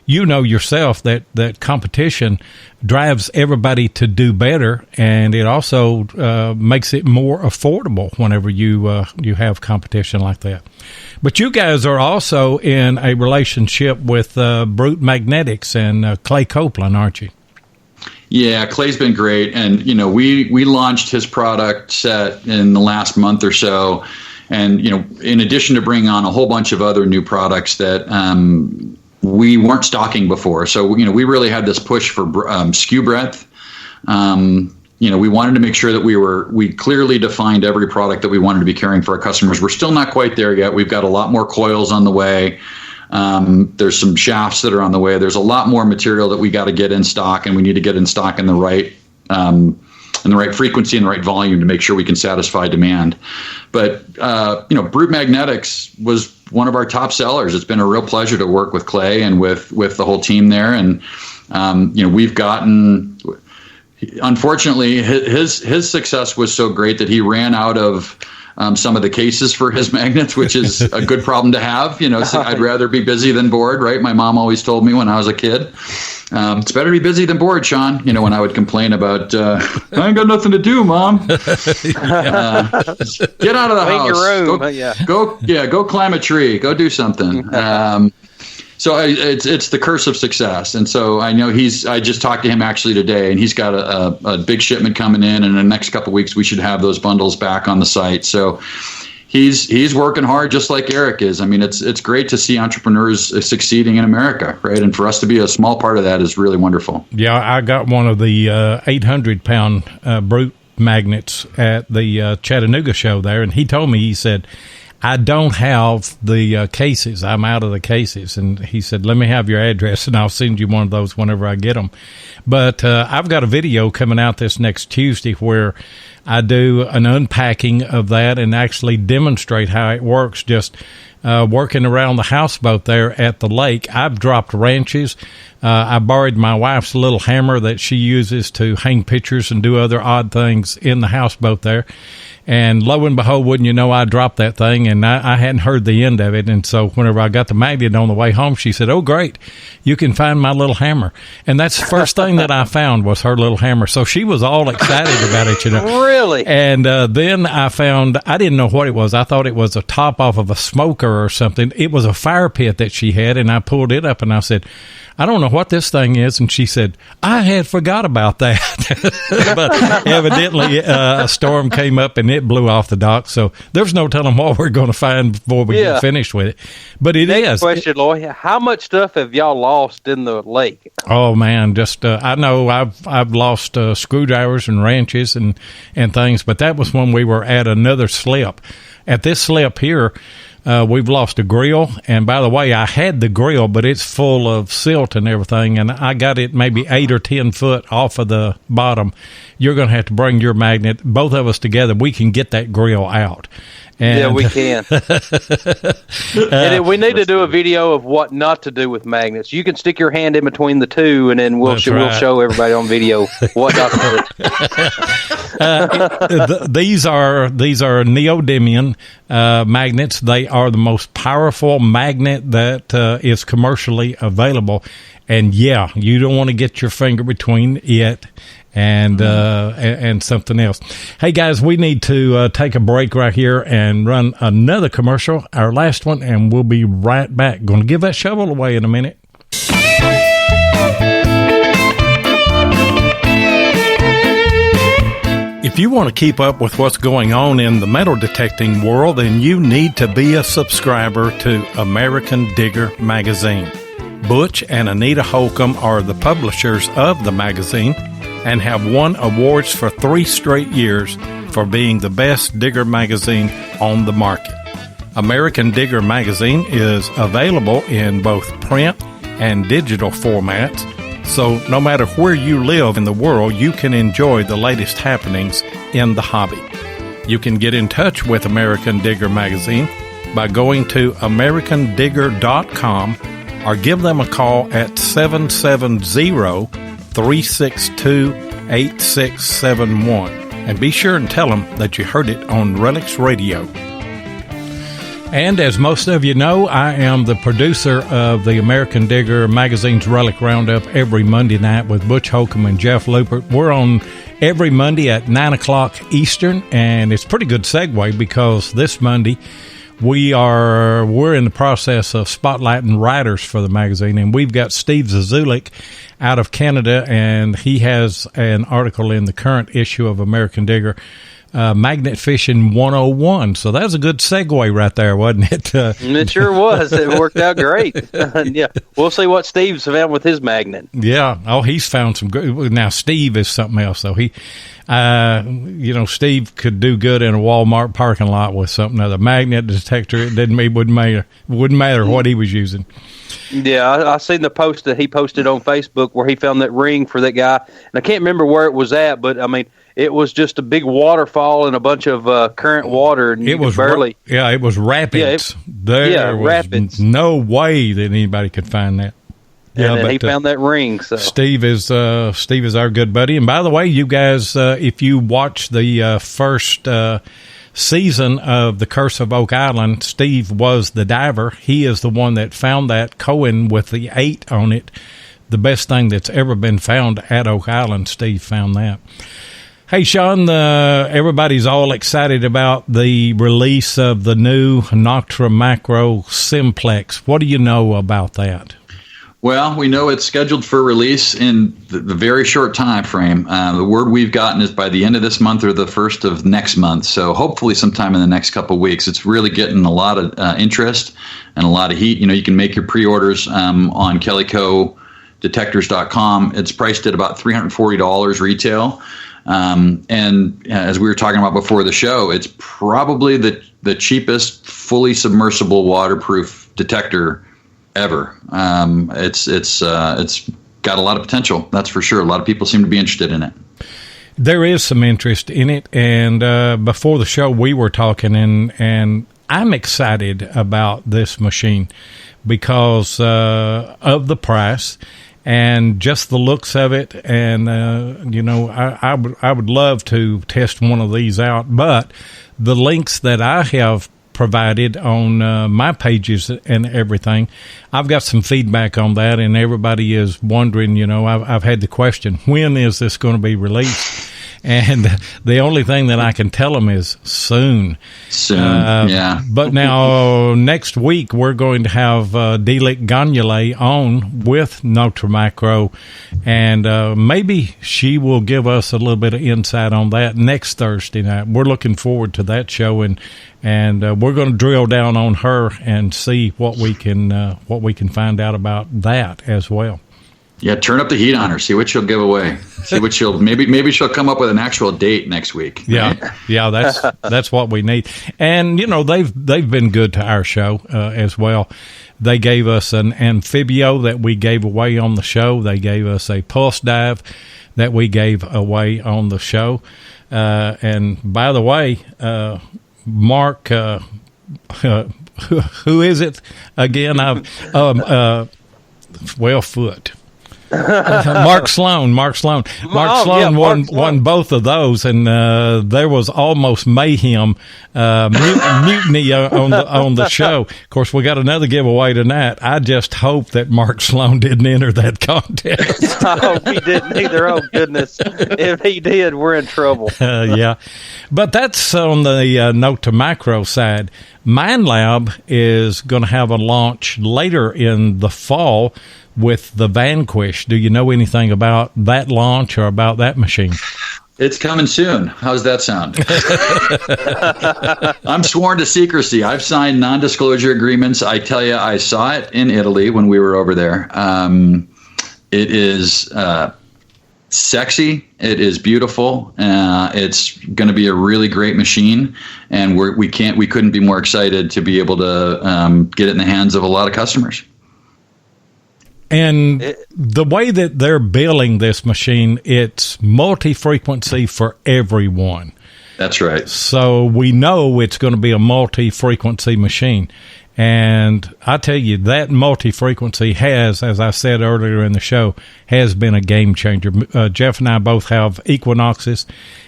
yourself that competition drives everybody to do better, and it also makes it more affordable whenever you have competition like that. But you guys are also in a relationship with Brute Magnetics and Clay Copeland, aren't you? Yeah, Clay's been great, and we launched his product set in the last month or so, and in addition to bringing on a whole bunch of other new products that we weren't stocking before. So, we really had this push for SKU breadth. We wanted to make sure that we clearly defined every product that we wanted to be carrying for our customers. We're still not quite there yet. We've got a lot more coils on the way. There's some shafts that are on the way. There's a lot more material that we got to get in stock, and we need to get in stock in the right frequency and the right volume to make sure we can satisfy demand. But, Brute Magnetics was one of our top sellers. It's been a real pleasure to work with Clay and with the whole team there. And, we've gotten, unfortunately, his success was so great that he ran out of some of the cases for his magnets, which is a good problem to have. So I'd rather be busy than bored, right? My mom always told me when I was a kid, it's better to be busy than bored, Sean. When I would complain about, I ain't got nothing to do, Mom. Get out of the house. Your room. Go climb a tree. Go do something. So it's the curse of success. And so I know I just talked to him actually today, and he's got a big shipment coming in the next couple of weeks we should have those bundles back on the site. So he's working hard just like Eric is. I mean, it's great to see entrepreneurs succeeding in America, right? And for us to be a small part of that is really wonderful. Yeah, I got one of the 800-pound brute magnets at the Chattanooga show there, and he told me, he said, I don't have the cases. I'm out of the cases. And he said, let me have your address, and I'll send you one of those whenever I get them. But I've got a video coming out this next Tuesday where I do an unpacking of that and actually demonstrate how it works, just working around the houseboat there at the lake. I've dropped wrenches. I borrowed my wife's little hammer that she uses to hang pictures and do other odd things in the houseboat there. And lo and behold, wouldn't you know, I dropped that thing, and I hadn't heard the end of it. And so whenever I got the magnet on the way home, she said, oh, great, you can find my little hammer. And that's the first thing that I found was her little hammer. So she was all excited about it, you know. Really? And then I found, I didn't know what it was. I thought it was a top off of a smoker or something. It was a fire pit that she had, and I pulled it up, and I said, I don't know what this thing is. And she said, I had forgot about that. But evidently a storm came up and it blew off the dock. So there's no telling what we're going to find before we get finished with it. But it Next is. question, Lloyd. How much stuff have y'all lost in the lake? Oh, man, just I know I've lost screwdrivers and wrenches and things. But that was when we were at another slip. At this slip here, we've lost a grill, and by the way, I had the grill, but it's full of silt and everything, and I got it maybe 8 or 10 foot off of the bottom. You're going to have to bring your magnet. Both of us together, we can get that grill out. And, yeah, we can. And we need to do a video of what not to do with magnets. You can stick your hand in between the two, and then we'll show everybody on video what not to do. These are neodymium magnets. They are the most powerful magnet that is commercially available. And yeah, you don't want to get your finger between it and something else. Hey guys, we need to take a break right here and run another commercial, our last one, and we'll be right back. Going to give that shovel away in a minute. If you want to keep up with what's going on in the metal detecting world, then you need to be a subscriber to American Digger Magazine. Butch and Anita Holcomb are the publishers of the magazine and have won awards for 3 straight years for being the best digger magazine on the market. American Digger Magazine is available in both print and digital formats, so no matter where you live in the world, you can enjoy the latest happenings in the hobby. You can get in touch with American Digger Magazine by going to americandigger.com or give them a call at 770-362-8671. And be sure and tell them that you heard it on RELICS Radio. And as most of you know, I am the producer of the American Digger Magazine's Relic Roundup every Monday night with Butch Holcomb and Jeff Lupert. We're on every Monday at 9 o'clock Eastern, and it's a pretty good segue because this Monday we're in the process of spotlighting writers for the magazine, and we've got Steve Zazulik out of Canada, and he has an article in the current issue of American Digger, Magnet Fishing 101. So that was a good segue right there, wasn't it? It sure was. It worked out great. Yeah, we'll see what Steve's found with his magnet. Yeah. Oh, he's found some good. Now, Steve is something else, though. He, Steve could do good in a Walmart parking lot with something other magnet detector. It wouldn't matter what he was using. Yeah, I seen the post that he posted on Facebook where he found that ring for that guy, and I can't remember where it was at, but I mean, it was just a big waterfall and a bunch of current water, and it was barely. It was rapids. There was rapids. No way that anybody could find that. Yeah, and he found that ring. So Steve is our good buddy. And by the way, you guys, if you watch the first season of The Curse of Oak Island, Steve was the diver. He is the one that found that Cohen with the 8 on it. The best thing that's ever been found at Oak Island. Steve found that. Hey, Sean, everybody's all excited about the release of the new Noctra Macro Simplex. What do you know about that? Well, we know it's scheduled for release in the very short time frame. The word we've gotten is by the end of this month or the first of next month. So hopefully sometime in the next couple of weeks. It's really getting a lot of interest and a lot of heat. You can make your pre-orders on KellycoDetectors.com. It's priced at about $340 retail. And as we were talking about before the show, it's probably the cheapest fully submersible waterproof detector ever. It's got a lot of potential, that's for sure. A lot of people seem to be interested in it. There is some interest in it, and before the show we were talking, and I'm excited about this machine because of the price and just the looks of it. And I would love to test one of these out, but the links that I have provided on my pages and everything, I've got some feedback on that, and everybody is wondering, I've had the question, when is this going to be released? And the only thing that I can tell them is soon. Yeah. But now next week we're going to have Delic Gagnole on with Notramacro, and maybe she will give us a little bit of insight on that next Thursday night. We're looking forward to that show, and we're going to drill down on her and see what we can find out about that as well. Yeah, turn up the heat on her. See what she'll give away. See what she'll maybe she'll come up with an actual date next week. Right? Yeah, that's what we need. And they've been good to our show as well. They gave us an Amphibio that we gave away on the show. They gave us a Pulse Dive that we gave away on the show. And by the way, Mark, who is it again? Foot. Mark Sloan won both of those, and there was almost mayhem, mutiny on the show. Of course, we got another giveaway tonight. I just hope that Mark Sloan didn't enter that contest. Oh, he didn't either. Oh, goodness. If he did, we're in trouble. Yeah. But that's on the Note to Macro side. MindLab is going to have a launch later in the fall with the Vanquish. Do you know anything about that launch or about that machine? It's coming soon. How's that sound? I'm sworn to secrecy. I've signed non-disclosure agreements. I tell you, I saw it in Italy when we were over there. It is sexy. It is beautiful. It's going to be a really great machine, and we couldn't be more excited to be able to get it in the hands of a lot of customers. And the way that they're billing this machine, it's multi-frequency for everyone. That's right. So we know it's going to be a multi-frequency machine. And I tell you, that multi-frequency has, as I said earlier in the show, has been a game changer. Jeff and I both have Equinoxes,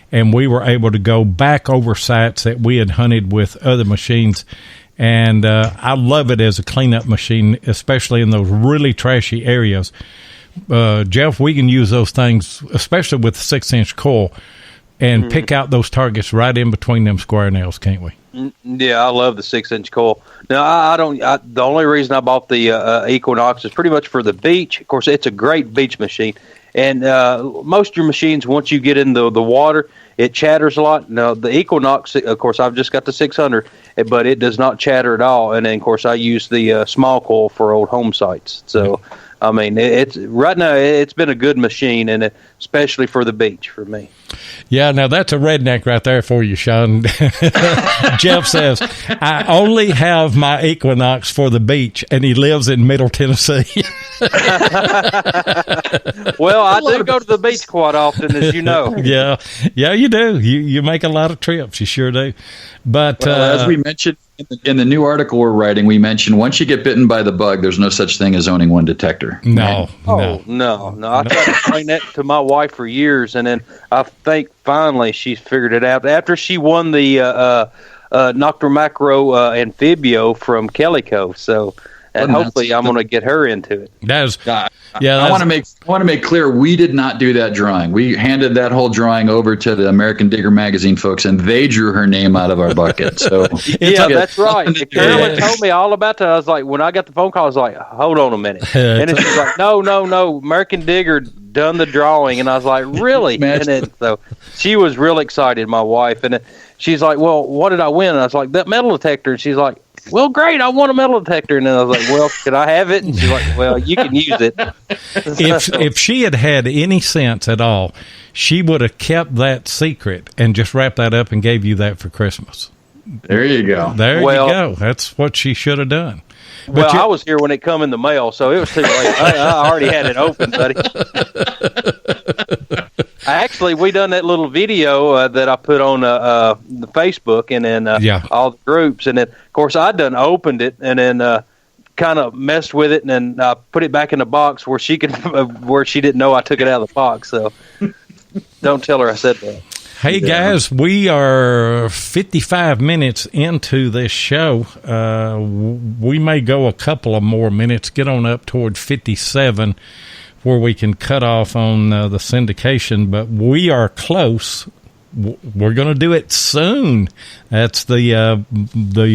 and we were able to go back over sites that we had hunted with other machines. And I love it as a cleanup machine, especially in those really trashy areas. Jeff, we can use those things, especially with the 6-inch coil, and pick out those targets right in between them square nails, can't we? Yeah, I love the 6-inch coil. Now, the only reason I bought the Equinox is pretty much for the beach. Of course, it's a great beach machine. And most of your machines, once you get in the water, it chatters a lot. Now, the Equinox, of course, I've just got the 600, but it does not chatter at all. And then, of course, I use the small coil for old home sites. So, I mean, right now it's been a good machine, and especially for the beach for me. Yeah, now that's a redneck right there for you, Sean. Jeff says, I only have my Equinox for the beach, and he lives in Middle Tennessee. Well, I do go to the beach quite often, as you know. Yeah, you do. You make a lot of trips. You sure do. But as we mentioned in the new article we're writing, we mentioned once you get bitten by the bug, there's no such thing as owning one detector. No. I tried to explain that to my wife for years, and then I think finally she's figured it out. After she won the Noctamacro Amphibio from Kellyco, so and hopefully I'm going to get her into it. Yeah, I want to make clear we did not do that drawing. We handed that whole drawing over to the American Digger magazine folks, and they drew her name out of our bucket. So yeah, that's right. Carolyn told me all about that. I was like, when I got the phone call, I was like, hold on a minute, and then she's like, no, American Digger done the drawing, and I was like, really? And then so she was real excited, my wife, and she's like, well, what did I win? And I was like, that metal detector. And she's like, well, great, I want a metal detector. And then I was like, well, can I have it? And she's like, well, you can use it. If she had any sense at all, she would have kept that secret and just wrapped that up and gave you that for Christmas. There you go. There you go. That's what she should have done. But I was here when it come in the mail, so it was too late. I already had it open, buddy. Actually, we done that little video that I put on the Facebook and then all the groups, and then of course I done opened it and then kind of messed with it and then put it back in the box where she could where she didn't know I took it out of the box. So don't tell her I said that. Hey guys, we are 55 minutes into this show. We may go a couple of more minutes, get on up toward 57, where we can cut off on the syndication, but we are close. We're going to do it soon. That's the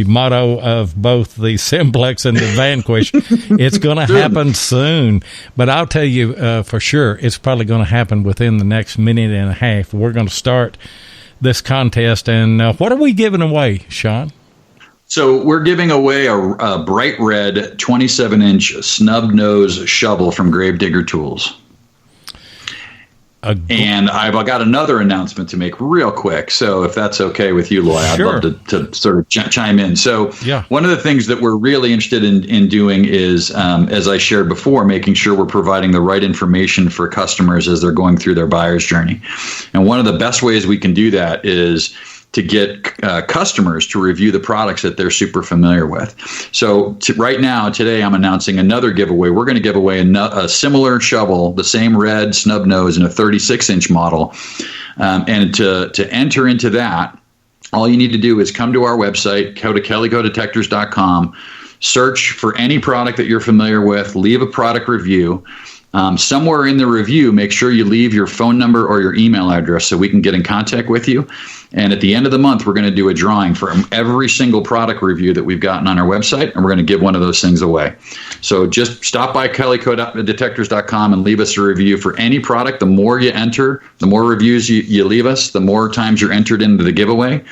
motto of both the Simplex and the Vanquish. It's going to happen soon. But I'll tell you for sure, it's probably going to happen within the next minute and a half. We're going to start this contest. And what are we giving away, Sean? So we're giving away a bright red 27-inch snub nose shovel from Gravedigger Tools. And I've got another announcement to make real quick. So if that's okay with you, Loy, I'd love to sort of chime in. So one of the things that we're really interested in doing is, as I shared before, making sure we're providing the right information for customers as they're going through their buyer's journey. And one of the best ways we can do that is to get customers to review the products that they're super familiar with. So right now, today, I'm announcing another giveaway. We're going to give away a similar shovel, the same red snub nose in a 36-inch model. And to enter into that, all you need to do is come to our website, go to kellycodetectors.com, search for any product that you're familiar with, leave a product review. Somewhere in the review, make sure you leave your phone number or your email address so we can get in contact with you. And at the end of the month, we're going to do a drawing for every single product review that we've gotten on our website, and we're going to give one of those things away. So just stop by kellycodetectors.com and leave us a review for any product. The more you enter, the more reviews you leave us, the more times you're entered into the giveaway.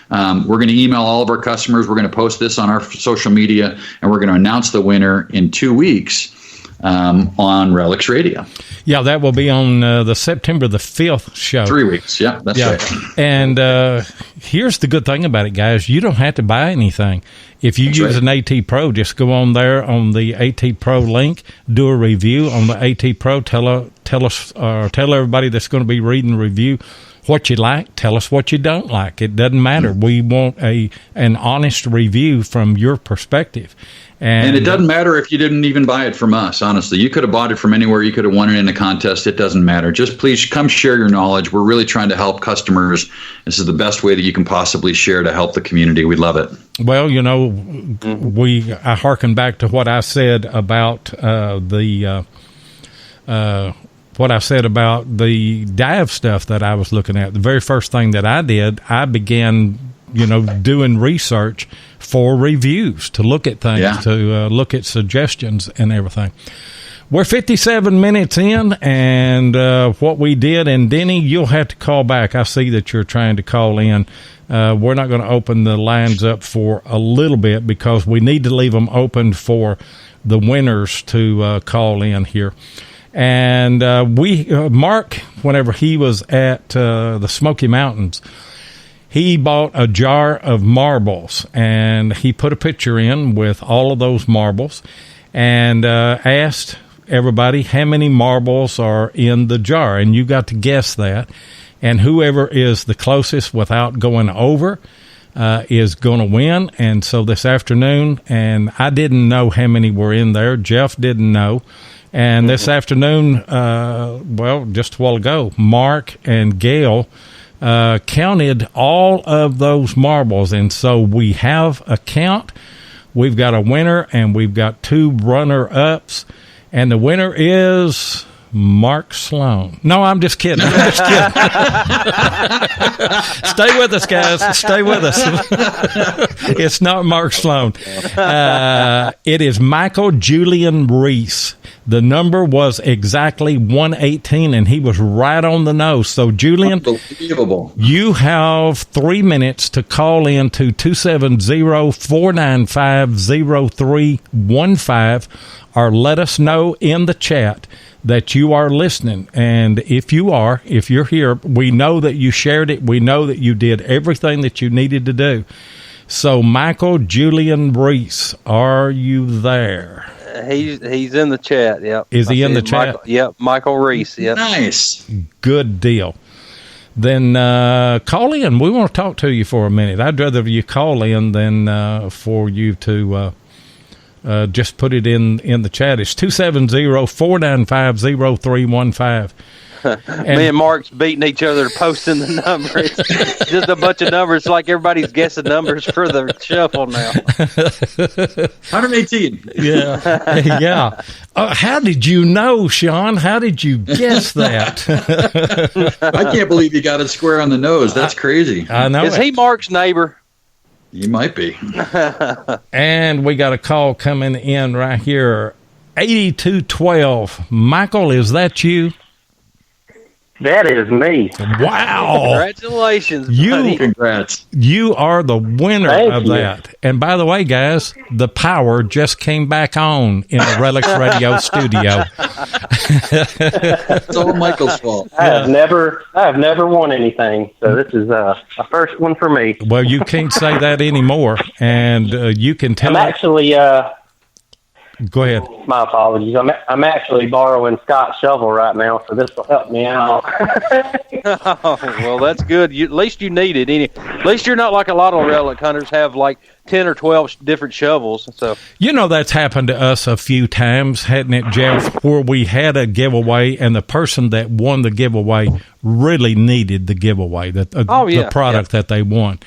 We're going to email all of our customers. We're going to post this on our social media, and we're going to announce the winner in 2 weeks. On RELICS Radio. Yeah, that will be on the September the 5th show. 3 weeks, that's right. And here's the good thing about it, guys. You don't have to buy anything. If you use an AT Pro, just go on there on the AT Pro link, do a review on the AT Pro, tell everybody that's going to be reading the review what you like, tell us what you don't like. It doesn't matter. We want an honest review from your perspective. And it doesn't matter if you didn't even buy it from us, honestly. You could have bought it from anywhere. You could have won it in a contest. It doesn't matter. Just please come share your knowledge. We're really trying to help customers. This is the best way that you can possibly share to help the community. We love it. Well, I hearken back to what I said about the dive stuff that I was looking at. The very first thing that I did, I began doing research for reviews, to look at things, to look at suggestions and everything. We're 57 minutes in, and what we did, and Denny, you'll have to call back. I see that you're trying to call in. We're not going to open the lines up for a little bit because we need to leave them open for the winners to call in here. And Mark, whenever he was at the Smoky Mountains, he bought a jar of marbles, and he put a picture in with all of those marbles and asked everybody how many marbles are in the jar, and you got to guess that. And whoever is the closest without going over is going to win. And so this afternoon, and I didn't know how many were in there. Jeff didn't know. And this afternoon, just a while ago, Mark and Gail counted all of those marbles, and so we have a count. We've got a winner, and we've got 2 runner-ups, And the winner is Mark Sloan. No, I'm just kidding. Stay with us, guys. Stay with us. It's not Mark Sloan. It is Michael Julian Reese. The number was exactly 118, and he was right on the nose. So, Julian, unbelievable. You have 3 minutes to call in to 270-495-0315, or let us know in the chat that you are listening. And if you're here, we know that you shared it. We know that you did everything that you needed to do. So, Michael Julian Reese, are you there? He's in the chat. Yep. Is he in the chat? Yep. Michael Reese. Yep. Nice. Good deal. Then call in. We want to talk to you for a minute. I'd rather you call in than for you to just put it in the chat. It's 270-495-0315. Me and Mark's beating each other, posting the numbers. Just a bunch of numbers, like everybody's guessing numbers for the shuffle now. 118. Yeah. How did you know, Sean? How did you guess that? I can't believe you got it square on the nose. That's crazy. I know. Is he Mark's neighbor? You might be. And we got a call coming in right here. 8212. Michael, is that you? That is me. Wow. Congratulations, buddy. Congrats. You are the winner of you. that. And by the way, guys, the power just came back on in the RELICS Radio studio. It's all Michael's fault. I have never won anything, so this is a first one for me. Well, you can't say that anymore. And you can tell. I'm actually... Go ahead. My apologies. I'm actually borrowing Scott's shovel right now, so this will help me out. Oh, well, that's good. At least you need it. At least you're not like a lot of relic hunters have like 10 or 12 different shovels. So that's happened to us a few times, hadn't it, Jeff? Where we had a giveaway, and the person that won the giveaway really needed the giveaway, the product that they won.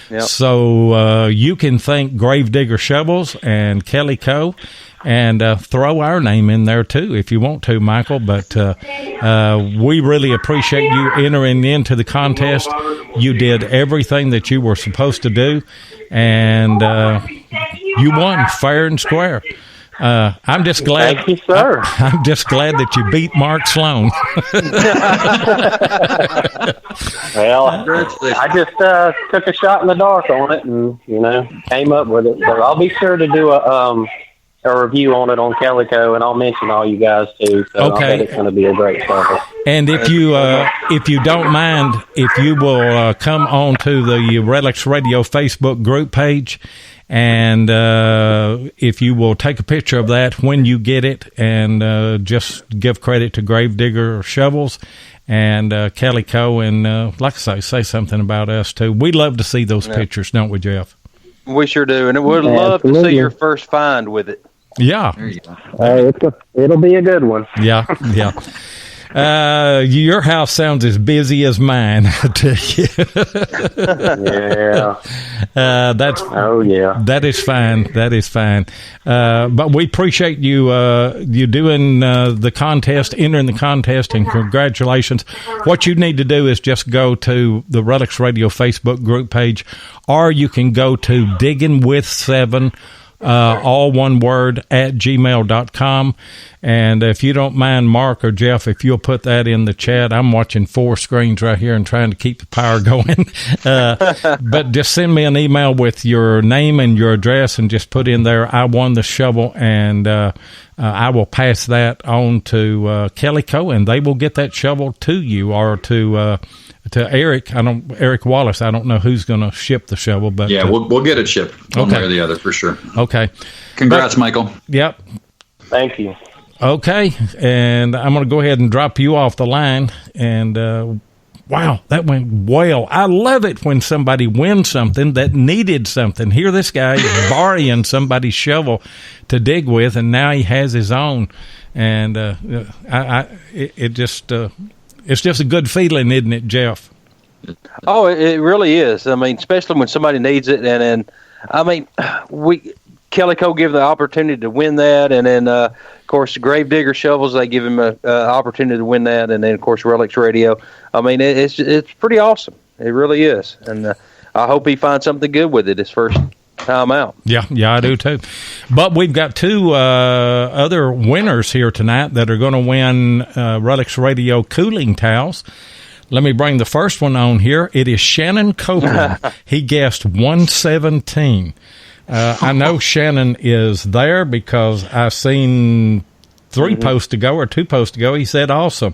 Yep. So you can thank Gravedigger Shovels and Kellyco, and throw our name in there too if you want to, Michael. But we really appreciate you entering into the contest. You did everything that you were supposed to do, and you won fair and square. I'm just glad. Thank you, sir. I'm just glad that you beat Mark Sloan. Well, I just took a shot in the dark on it, and came up with it. So I'll be sure to do a review on it on Kellyco, and I'll mention all you guys too. So okay. I bet it's going to be a great service. And if you don't mind, if you will come on to the RELICS Radio Facebook group page, and if you will take a picture of that when you get it, and just give credit to Gravedigger Shovels and Kellyco, and like I say something about us too. We love to see those pictures, don't we, Jeff? We sure do, and we'd love to see your first find with it. Yeah. There you go. It'll be a good one. Yeah. Your house sounds as busy as mine, I tell you. Yeah. That is fine. That is fine. But we appreciate you doing the contest, entering the contest, and congratulations. What you need to do is just go to the RELICS Radio Facebook group page, or you can go to diggingwith7, all one word, @gmail.com. And if you don't mind, Mark or Jeff, if you'll put that in the chat. I'm watching 4 screens right here and trying to keep the power going. But just send me an email with your name and your address, and just put in there, I won the shovel, and I will pass that on to Kellyco, and they will get that shovel to you, or to Eric. Eric Wallace. I don't know who's going to ship the shovel, but yeah, we'll get it shipped one way or the other for sure. Okay. Congrats, Michael. Yep. Thank you. Okay, and I'm going to go ahead and drop you off the line. And wow, that went well. I love it when somebody wins something that needed something. Here, this guy is borrowing somebody's shovel to dig with, and now he has his own. And it's just a good feeling, isn't it, Jeff? Oh, it really is. I mean, especially when somebody needs it, and I mean, Kellyco give the opportunity to win that, and then of course Gravedigger Shovels, they give him a opportunity to win that, and then of course RELICS Radio. I mean, it's pretty awesome. It really is, and I hope he finds something good with it his first time out. Yeah, I do too. But we've got two other winners here tonight that are going to win RELICS Radio cooling towels. Let me bring the first one on here. It is Shannon Copeland. He guessed 117. I know Shannon is there because I seen 3 posts ago or 2 posts ago. He said awesome.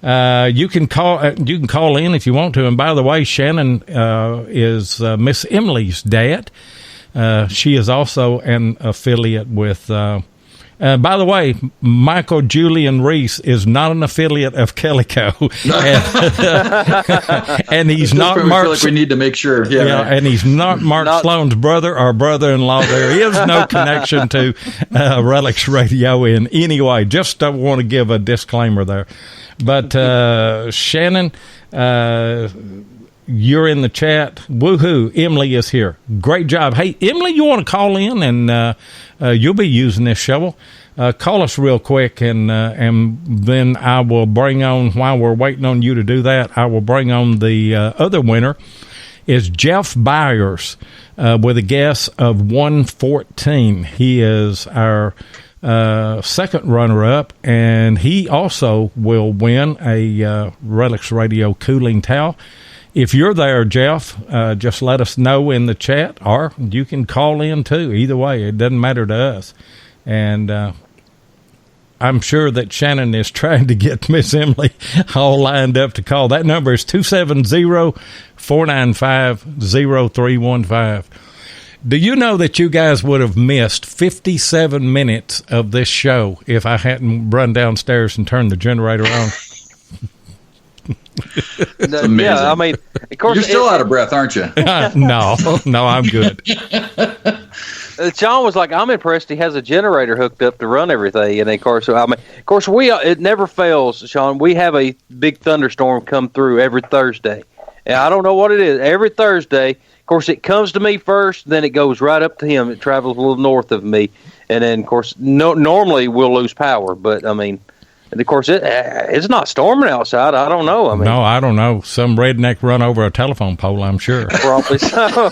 You can call in if you want to. And by the way, Shannon is Miss Emily's dad. She is also an affiliate with. By the way, Michael Julian Reese is not an affiliate of Kellyco, and he's not Mark. Feel like we need to make sure, and he's not Mark Sloan's brother or brother-in-law. There is no connection to RELICS Radio in any way. Just don't want to give a disclaimer there. But Shannon, you're in the chat. Woohoo! Emily is here. Great job. Hey, Emily, you want to call in and you'll be using this shovel. Call us real quick, and then I will bring on, while we're waiting on you to do that, I will bring on the other winner is Jeff Byers with a guess of 114. He is our second runner-up, and he also will win a RELICS Radio cooling towel. If you're there, Jeff, just let us know in the chat, or you can call in too. Either way, it doesn't matter to us. And I'm sure that Shannon is trying to get Miss Emily all lined up to call. That number is 270-495-0315. Do you know that you guys would have missed 57 minutes of this show if I hadn't run downstairs and turned the generator on? Yeah, I mean, of course, you're still out of breath, aren't you? No, I'm good. John was like, I'm impressed he has a generator hooked up to run everything. And of course, it never fails, Sean. We have a big thunderstorm come through every Thursday. And I don't know what it is. Every Thursday, of course, it comes to me first, then it goes right up to him. It travels a little north of me. And then, of course, normally we'll lose power. But, I mean, and of course, it's not storming outside. I don't know. No, I don't know. Some redneck run over a telephone pole, I'm sure. Probably so.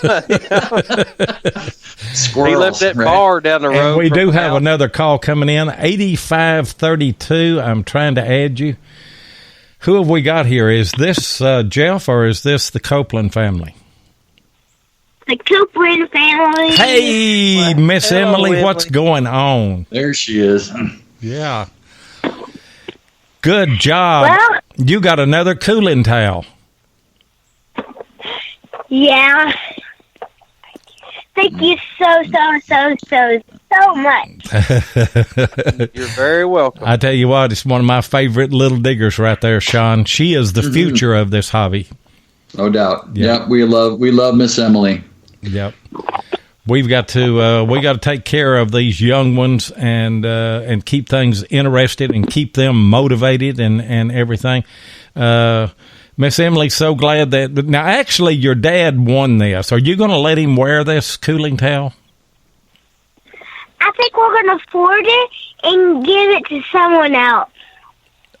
Squirrels, he left that bar down the road. And we do have another call coming in, 8532. I'm trying to add you. Who have we got here? Is this Jeff, or is this the Copeland family? The Copeland family. Hey, Miss Emily, what's going on? There she is. Yeah. Good job. Well, you got another cooling towel. Yeah. Thank you so much. You're very welcome. I tell you what, it's one of my favorite little diggers right there, Sean. She is the future of this hobby. No doubt. Yep, we love Miss Emily. Yep. We've got to take care of these young ones and keep things interested and keep them motivated and everything. Miss Emily, so glad that now actually your dad won this. Are you going to let him wear this cooling towel? I think we're going to afford it and give it to someone else.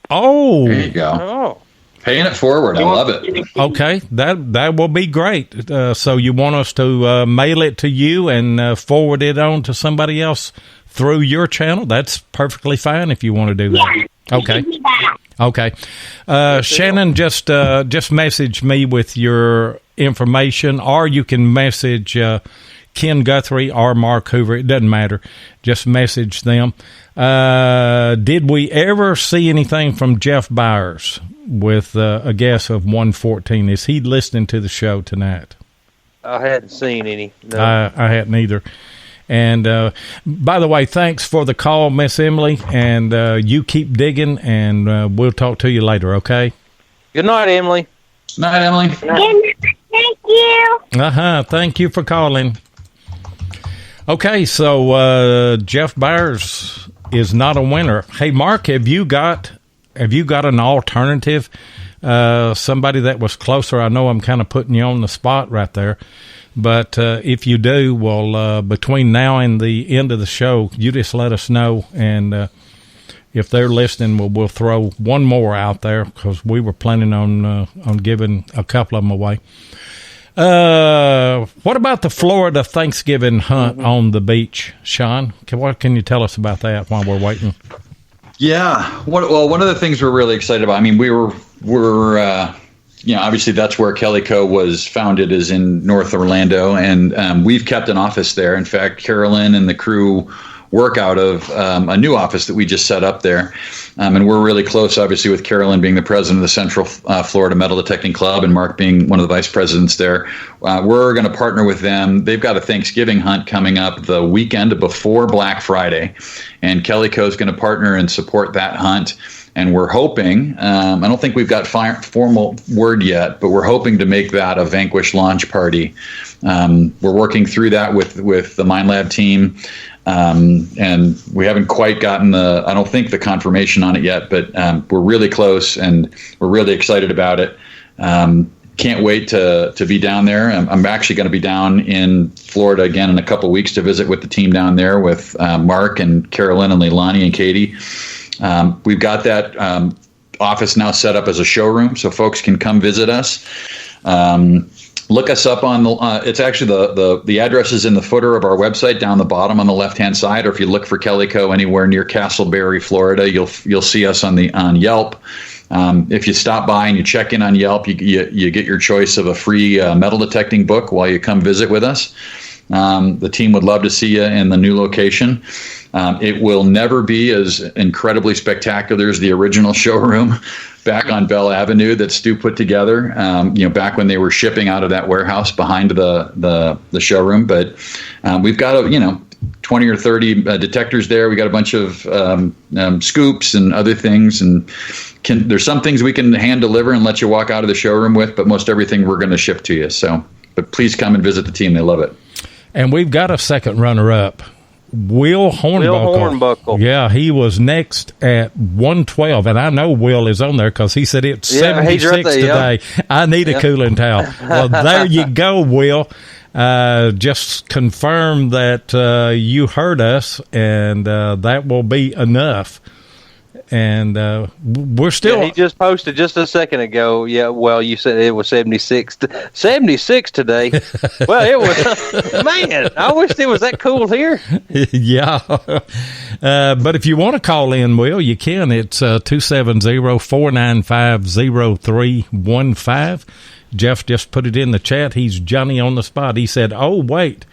Oh, there you go. Oh. Paying it forward. I love it. Okay, that will be great. So you want us to mail it to you and forward it on to somebody else through your channel? That's perfectly fine if you want to do that. Yeah, okay. Okay. Shannon, just message me with your information, or you can message Ken Guthrie or Mark Hoover. It doesn't matter. Just message them. Did we ever see anything from Jeff Byers with a guess of 114? Is he listening to the show tonight? I hadn't seen any. No. I hadn't either. And by the way, thanks for the call, Miss Emily, and you keep digging, and we'll talk to you later, okay? Good night, Emily. Good night, Emily. Thank you. Thank you for calling. Okay, so Jeff Byers is not a winner. Hey, Mark, have you got an alternative somebody that was closer. I know I'm kind of putting you on the spot right there. But if you do, well, between now and the end of the show, you just let us know. And if they're listening, we'll throw one more out there because we were planning on giving a couple of them away. What about the Florida Thanksgiving hunt on the beach, Sean? What can you tell us about that while we're waiting? Yeah. One of the things we're really excited about, I mean, we're obviously that's where Kellyco was founded, is in North Orlando, and we've kept an office there. In fact, Carolyn and the crew work out of a new office that we just set up there. And we're really close, obviously, with Carolyn being the president of the Central Florida Metal Detecting Club and Mark being one of the vice presidents there. We're going to partner with them. They've got a Thanksgiving hunt coming up the weekend before Black Friday, and Kellyco is going to partner and support that hunt. And we're hoping, I don't think we've got formal word yet, but we're hoping to make that a Vanquish launch party. We're working through that with the Mind Lab team. And we haven't quite gotten I don't think the confirmation on it yet, but we're really close and we're really excited about it. Can't wait to be down there. I'm actually going to be down in Florida again in a couple of weeks to visit with the team down there with Mark and Carolyn and Leilani and Katie. We've got that office now set up as a showroom so folks can come visit us. Look us up on it's actually the address is in the footer of our website down the bottom on the left-hand side, or if you look for Kellyco anywhere near Castleberry, Florida, you'll see us on Yelp. If you stop by and you check in on Yelp, you get your choice of a free metal detecting book while you come visit with us. The team would love to see you in the new location. It will never be as incredibly spectacular as the original showroom back on Bell Avenue that Stu put together, back when they were shipping out of that warehouse behind the showroom. But we've got 20 or 30 detectors there. We got a bunch of scoops and other things, and there's some things we can hand deliver and let you walk out of the showroom with, but most everything we're going to ship to you. So, but please come and visit the team. They love it. And we've got a second runner-up. Will Hornbuckle. Yeah, he was next at 112, and I know Will is on there because he said it's 76 right there, today. Yeah. I need a cooling towel. Well, there you go, Will. Just confirm that you heard us, and that will be enough. And we're still... Yeah, he just posted just a second ago. Yeah, well, you said it was 76. 76 today. Well, it was... Man, I wish it was that cool here. Yeah. But if you want to call in, Will, you can. It's 270-495-0315. Jeff just put it in the chat. He's Johnny on the spot. He said, oh, wait,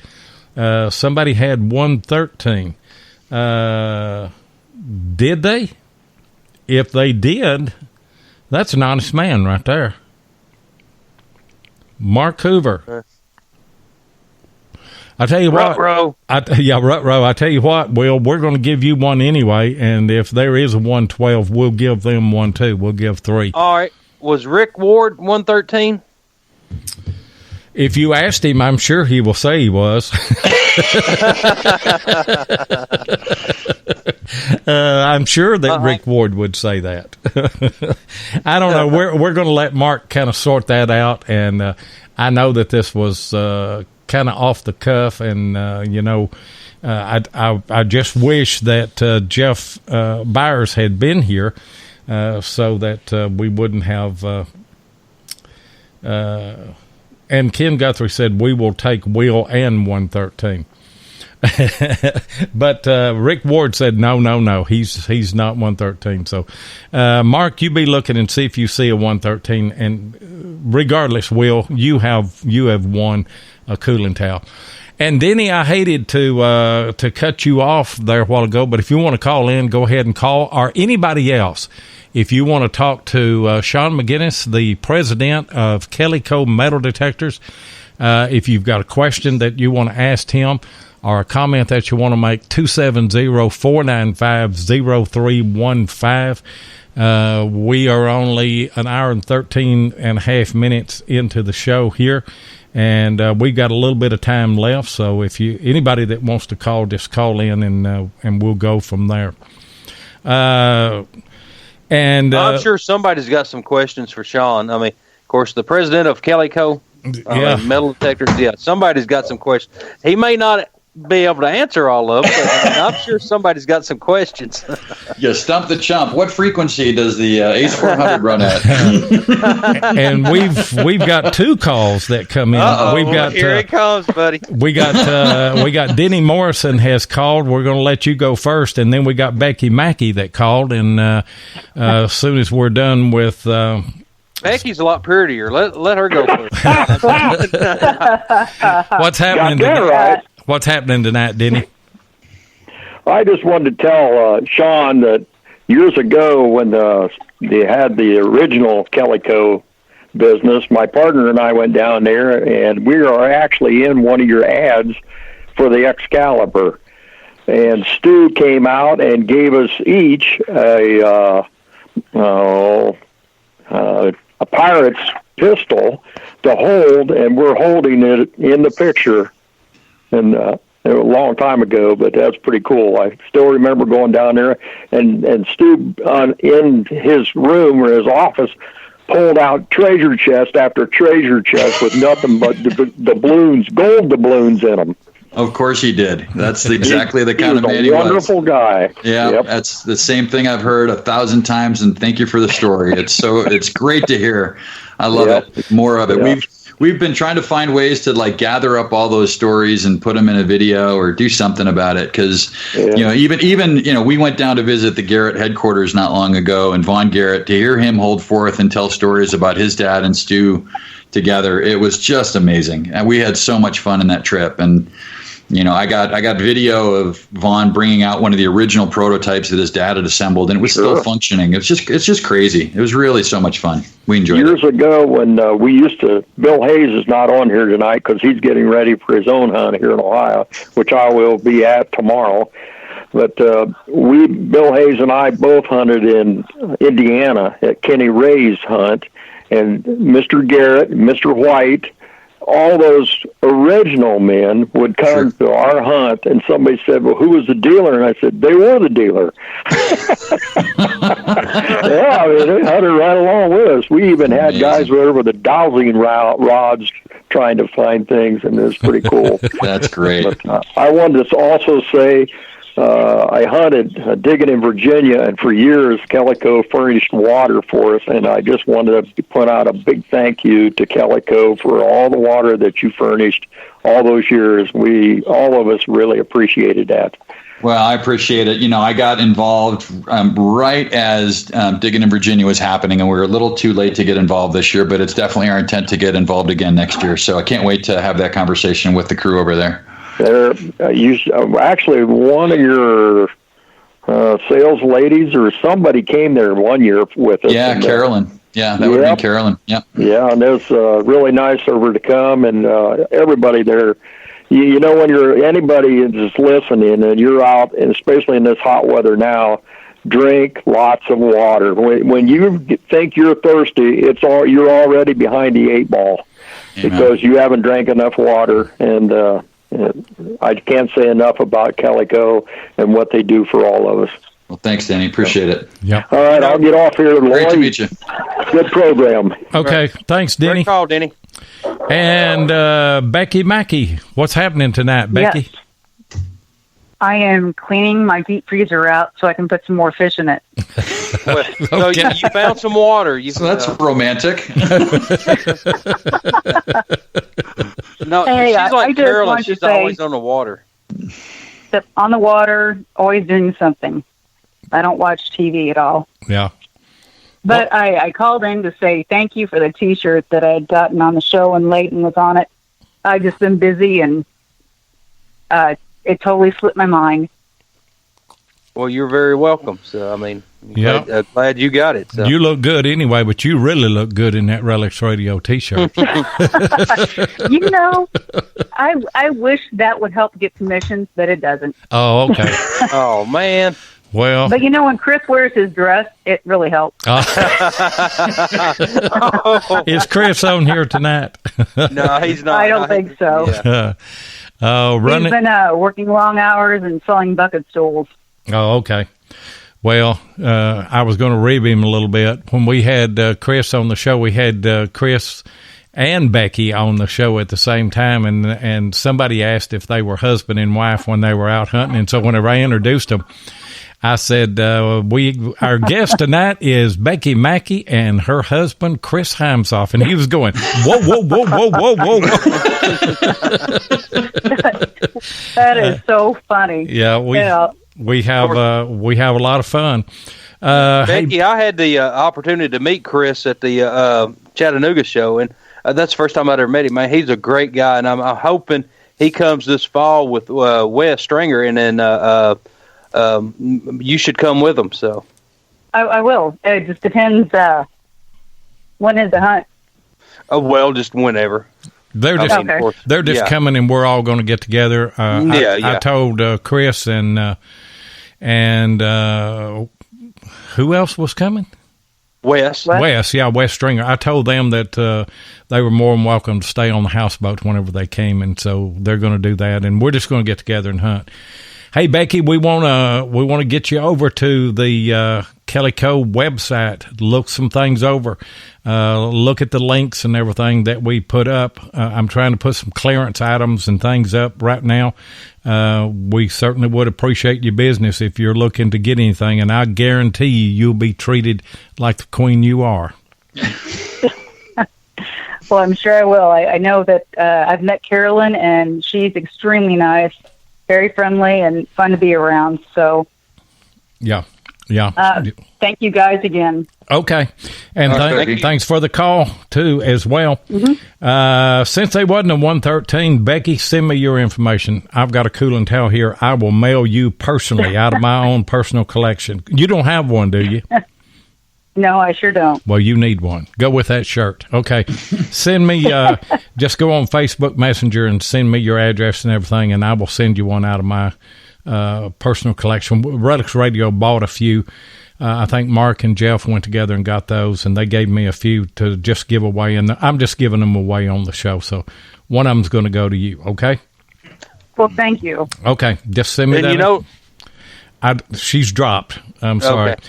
somebody had 113. Did they? If they did, that's an honest man right there. Mark Hoover. I tell you what. Rut-row. Rut-row. I tell you what, Will, we're going to give you one anyway, and if there is a 112, we'll give them one too. We'll give 3. All right. Was Rick Ward 113? If you asked him, I'm sure he will say he was. I'm sure that Rick Ward would say that. I don't know. We're going to let Mark kind of sort that out, and I know that this was kind of off the cuff, and I just wish that Jeff Byers had been here so that we wouldn't have. And Ken Guthrie said, we will take Will and 113. But Rick Ward said, no, he's not 113. So, Mark, you be looking and see if you see a 113. And regardless, Will, you have won a cooling towel. And Denny, I hated to cut you off there a while ago, but if you want to call in, go ahead and call, or anybody else. If you want to talk to Sean McGinnis, the president of Kellyco Metal Detectors, if you've got a question that you want to ask him or a comment that you want to make, 270-495-0315. We are only an hour and 13 and a half minutes into the show here, and we've got a little bit of time left. So if anybody that wants to call, just call in, and we'll go from there. And I'm sure somebody's got some questions for Sean. I mean, of course, the president of Kellyco Metal Detectors. Yeah, somebody's got some questions. He may not be able to answer all of them, but I'm sure somebody's got some questions. Yeah, stump the chump. What frequency does the Ace 400 run at? And we've got 2 calls that come in. We've got here it comes, buddy. We got Denny Morrison has called. We're going to let you go first, and then we got Becky Mackey that called. And as soon as we're done with. Becky's a lot prettier. Let her go first. What's happening tonight? What's happening tonight, Denny? I just wanted to tell Sean that years ago when they had the original Kellyco business, my partner and I went down there, and we are actually in one of your ads for the Excalibur. And Stu came out and gave us each a pirate's pistol to hold, and we're holding it in the picture. And a long time ago, but that's pretty cool. I still remember going down there, and Stu in his room or his office pulled out treasure chest after treasure chest with nothing but doubloons, gold doubloons in them. Of course he did. That's exactly the kind of man he was. Wonderful guy. Yeah, That's the same thing I've heard 1,000 times, and thank you for the story. It's great to hear. I love it. More of it. Yeah. We've been trying to find ways to gather up all those stories and put them in a video or do something about it. Cause even we went down to visit the Garrett headquarters not long ago, and Vaughn Garrett, to hear him hold forth and tell stories about his dad and Stu together, it was just amazing. And we had so much fun in that trip. And, I got video of Vaughn bringing out one of the original prototypes that his dad had assembled, and it was still functioning. It's just crazy. It was really so much fun. We enjoyed it. Years ago when we used to, Bill Hayes is not on here tonight because he's getting ready for his own hunt here in Ohio, which I will be at tomorrow. But Bill Hayes and I both hunted in Indiana at Kenny Ray's hunt, and Mr. Garrett, Mr. White, all those original men would come to our hunt, and somebody said, well, who was the dealer? And I said, they were the dealer. Yeah, I mean, they hunted right along with us. We even had guys there with the dowsing rods trying to find things, and it was pretty cool. That's great. But, I wanted to also say, I hunted digging in Virginia, and for years Kellyco furnished water for us, and I just wanted to put out a big thank you to Kellyco for all the water that you furnished all those years. All of us really appreciated that. Well, I appreciate it. I got involved right as digging in Virginia was happening, and we were a little too late to get involved this year, but it's definitely our intent to get involved again next year. So I can't wait to have that conversation with the crew over there. Actually, one of your sales ladies or somebody came there one year with us. Yeah, Carolyn. Yeah, that would have been Carolyn. Yeah. Yeah, and it was really nice of her to come, and everybody there. When anybody is just listening and you're out, and especially in this hot weather now, drink lots of water. When you think you're thirsty, you're already behind the 8 ball. Amen. Because you haven't drank enough water, and I can't say enough about Kellyco and what they do for all of us. Well, thanks, Danny. Appreciate it. Yeah. All right, I'll get off here. Great to meet you. Good program. Okay, thanks, Denny. Good call, Denny. And Becky Mackey, what's happening tonight, Becky? Yes. I am cleaning my deep freezer out so I can put some more fish in it. So you found some water. So that's romantic. No, hey, she's like Carolyn. She's always on the water. On the water, always doing something. I don't watch TV at all. Yeah. But I called in to say thank you for the T-shirt that I had gotten on the show, and Leighton was on it. I've just been busy, and it totally slipped my mind. Well, you're very welcome. So, I mean, glad you got it. So. You look good anyway, but you really look good in that RELICS Radio T-shirt. I wish that would help get commissions, but it doesn't. Oh, okay. Oh, man. Well, but when Chris wears his dress, it really helps. Is Chris on here tonight? No, he's not. I don't think so. Yeah. He's been working long hours and selling bucket stools. Oh, okay. Well, I was going to rib him a little bit. When we had Chris on the show, we had Chris and Becky on the show at the same time, and somebody asked if they were husband and wife when they were out hunting. And so whenever I introduced them, I said, our guest tonight is Becky Mackey and her husband, Chris Heimsoff. And he was going, whoa, whoa, whoa, whoa, whoa, whoa, whoa. That is so funny. Yeah, we have a lot of fun. Becky, I had the opportunity to meet Chris at the Chattanooga show, and that's the first time I'd ever met him. Man, he's a great guy, and I'm hoping he comes this fall with Wes Stringer, and then you should come with him. So I will. It just depends. When is the hunt? Well, just whenever. They're just coming, and we're all going to get together. I told Chris and who else was coming? Wes, Wes Stringer. I told them that they were more than welcome to stay on the houseboat whenever they came, and so they're going to do that, and we're just going to get together and hunt. Hey, Becky, we want to get you over to the Kellyco website, look some things over, look at the links and everything that we put up. I'm trying to put some clearance items and things up right now. We certainly would appreciate your business if you're looking to get anything, and I guarantee you'll be treated like the queen you are. Well, I'm sure I will. I know that I've met Carolyn, and she's extremely nice, very friendly, and fun to be around. So, yeah. Thank you guys again. Okay, and thanks for the call too as well. Mm-hmm. Since they wasn't a 113, Becky, send me your information. I've got a cooling towel here. I will mail you personally out of my own personal collection. You don't have one, do you? No, I sure don't. Well, you need one. Go with that shirt. Okay. Send me, just go on Facebook Messenger and send me your address and everything, and I will send you one out of my personal collection. RELICS Radio bought a few. I think Mark and Jeff went together and got those, and they gave me a few to just give away, and I'm just giving them away on the show. So one of them's going to go to you, okay? Well, thank you. Okay. Just send me that. She's dropped. I'm sorry. Okay.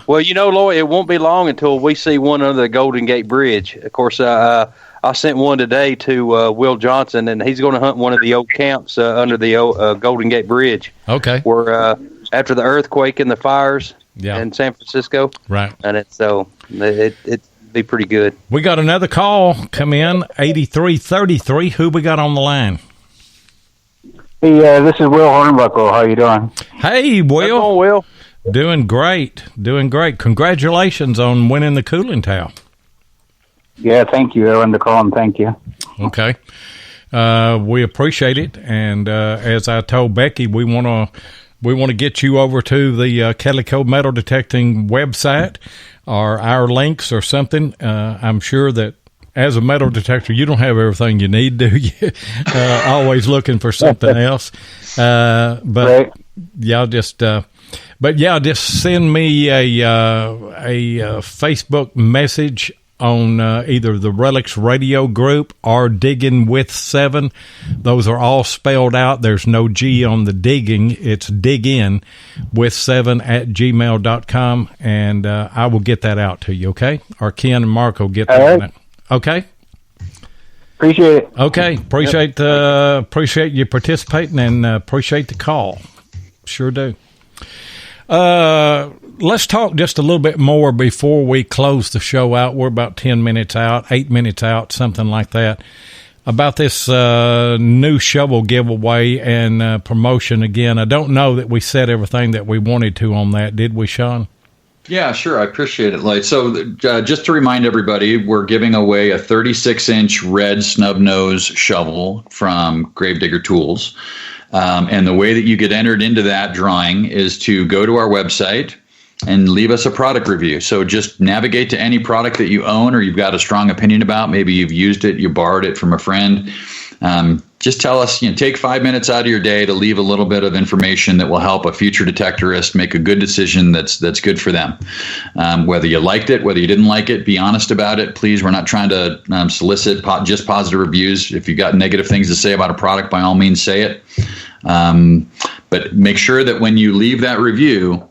Well, Lloyd, it won't be long until we see one under the Golden Gate Bridge. Of course, I sent one today to Will Johnson, and he's going to hunt one of the old camps under the Golden Gate Bridge. Okay. Where after the earthquake and the fires in San Francisco. Right. And it'd be pretty good. We got another call come in, 8333. Who we got on the line? Hey, this is Will Hornbuckle. How you doing? Hey, Will. Hello, Will. Doing great. Congratulations on winning the cooling towel. Yeah, thank you. I wanted to call and thank you. Okay. We appreciate it. And as I told Becky, we want to get you over to the Kellyco Metal Detecting website or our links or something. I'm sure that as a metal detector, you don't have everything you need, do you? Always looking for something else. But right. Just send me a Facebook message on either the RELICS Radio group or Digging with 7. Those are all spelled out. There's no G on the digging. It's diggin with 7 at gmail.com, and I will get that out to you, okay? Or Ken and Mark will get that right. out. Okay? Appreciate it. Okay. Appreciate you participating, and appreciate the call. Sure do. Let's talk just a little bit more before we close the show out. We're about 10 minutes out, 8 minutes out, something like that, about this new shovel giveaway and promotion again. I don't know that we said everything that we wanted to on that. Did we, Sean? Yeah, sure. I appreciate it, Lloyd. So just to remind everybody, we're giving away a 36-inch red snub nose shovel from Gravedigger Tools. And the way that you get entered into that drawing is to go to our website and leave us a product review. So just navigate to any product that you own or you've got a strong opinion about. Maybe you've used it, you borrowed it from a friend. Just tell us, take 5 minutes out of your day to leave a little bit of information that will help a future detectorist make a good decision that's good for them. Whether you liked it, whether you didn't like it, be honest about it. Please, we're not trying to solicit just positive reviews. If you've got negative things to say about a product, by all means, say it. But make sure that when you leave that review,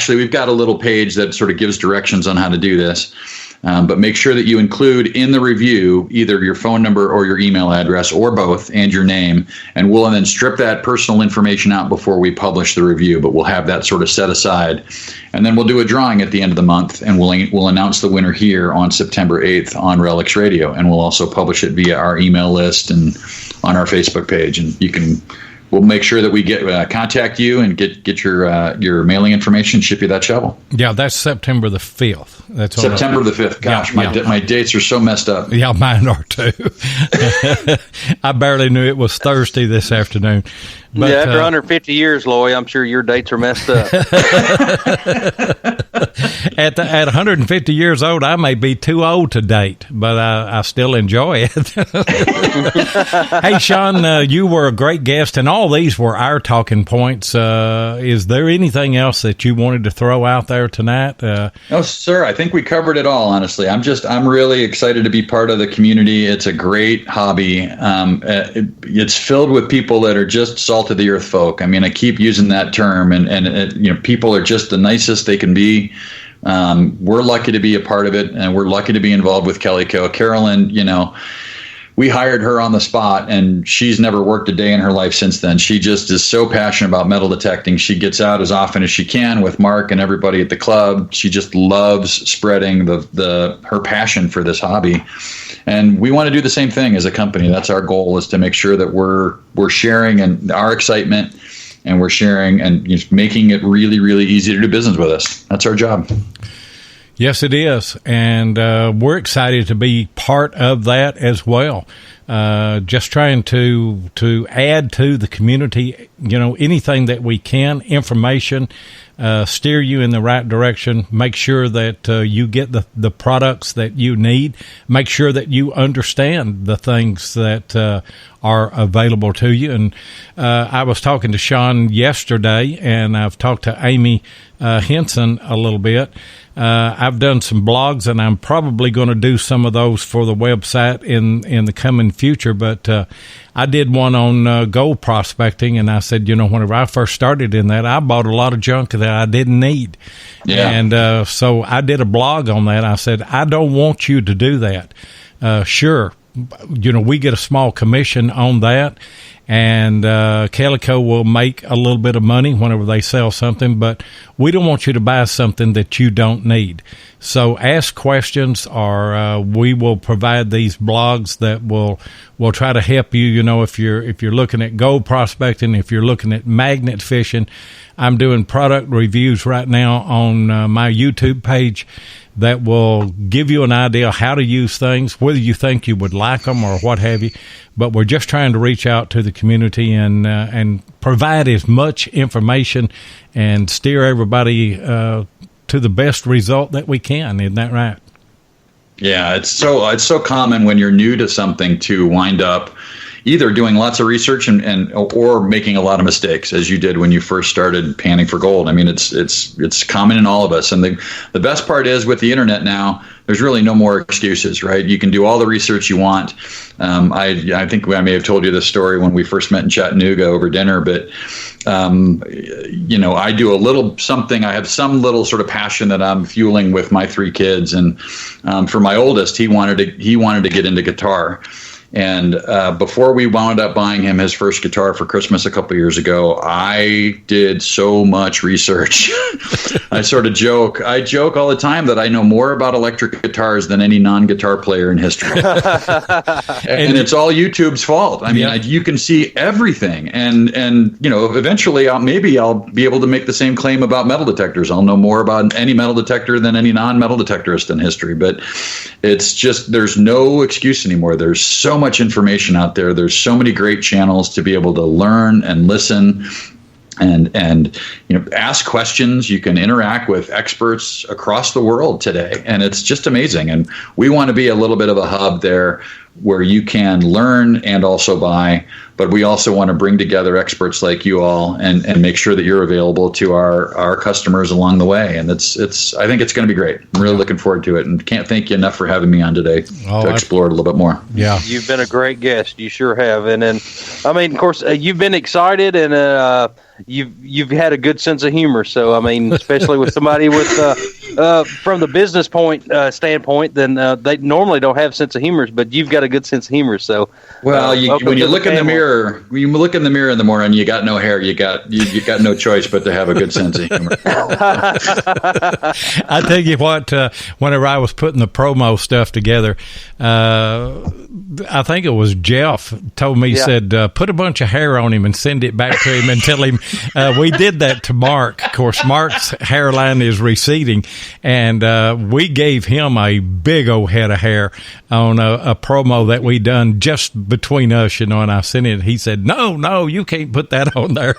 We've got a little page that sort of gives directions on how to do this. But make sure that you include in the review either your phone number or your email address or both and your name. And we'll then strip that personal information out before we publish the review. But we'll have that sort of set aside. And then we'll do a drawing at the end of the month. And we'll announce the winner here on September 8th on RELICS Radio. And we'll also publish it via our email list and on our Facebook page. And we'll make sure that we get contact you and get your mailing information, ship you that shovel. Yeah, that's September the 5th. That's September the 5th. Gosh, my dates are so messed up. Yeah, mine are too. I barely knew it was Thursday this afternoon. But, after 150 years, Loy, I'm sure your dates are messed up. At 150 years old, I may be too old to date, but I still enjoy it. Hey, Sean, you were a great guest, and all these were our talking points. Is there anything else that you wanted to throw out there tonight? No, sir. I think we covered it all, honestly. I'm really excited to be part of the community. It's a great hobby. It's filled with people that are just salt of the earth folk. I mean, I keep using that term, and people are just the nicest they can be. We're lucky to be a part of it, and we're lucky to be involved with Kellyco. Carolyn, we hired her on the spot, and she's never worked a day in her life since then. She just is so passionate about metal detecting. She gets out as often as she can with Mark and everybody at the club. She just loves spreading her passion for this hobby. And we want to do the same thing as a company. That's our goal, is to make sure that we're sharing and our excitement, and we're sharing and making it really, really easy to do business with us. That's our job. Yes, it is. And we're excited to be part of that as well. Just trying to add to the community, anything that we can, information, steer you in the right direction, make sure that you get the products that you need, make sure that you understand the things that are available to you. And I was talking to Sean yesterday, and I've talked to Amy Henson a little bit. I've done some blogs, and I'm probably going to do some of those for the website in the coming future. But I did one on gold prospecting, and I said, whenever I first started in that, I bought a lot of junk that I didn't need. Yeah. And so I did a blog on that. I said, I don't want you to do that. Sure, we get a small commission on that, and Kellyco will make a little bit of money whenever they sell something, but we don't want you to buy something that you don't need. So ask questions, or we will provide these blogs that will try to help you. If you're looking at gold prospecting, if you're looking at magnet fishing, I'm doing product reviews right now on my YouTube page that will give you an idea how to use things, whether you think you would like them or what have you. But we're just trying to reach out to the community and provide as much information and steer everybody to the best result that we can. Isn't that right? Yeah, it's so common when you're new to something to wind up either doing lots of research or making a lot of mistakes, as you did when you first started panning for gold. I mean, it's common in all of us. And the best part is, with the internet now, there's really no more excuses, right? You can do all the research you want. I think I may have told you this story when we first met in Chattanooga over dinner, but I do a little something. I have some little sort of passion that I'm fueling with my 3 kids, and for my oldest, he wanted to get into guitar. And before we wound up buying him his first guitar for Christmas a couple years ago, I did so much research. I sort of joke. I joke all the time that I know more about electric guitars than any non-guitar player in history. And it's all YouTube's fault. I mean, you can see everything. And eventually I'll be able to make the same claim about metal detectors. I'll know more about any metal detector than any non-metal detectorist in history. But it's just, there's no excuse anymore. There's so much information out there. There's so many great channels to be able to learn and listen and ask questions. You can interact with experts across the world today, and it's just amazing. And we want to be a little bit of a hub there where you can learn and also buy, but we also want to bring together experts like you all and make sure that you're available to our customers along the way. And I think it's going to be great. I'm really looking forward to it, and can't thank you enough for having me on today to explore it a little bit more. Yeah, you've been a great guest. You sure have. And then, I mean, of course, you've been excited, and you've had a good sense of humor. So I mean, especially with somebody with from the business standpoint, then they normally don't have sense of humor, but you've got a good sense of humor. So when you look in the mirror, when you look in the mirror in the morning, you got no hair. You got no choice but to have a good sense of humor. I tell you what, whenever I was putting the promo stuff together, I think it was Jeff told me, said, put a bunch of hair on him and send it back to him and tell him, we did that to Mark. Of course, Mark's hairline is receding, and we gave him a big old head of hair on a promo that we done just between us, and I sent it. He said, no, you can't put that on there,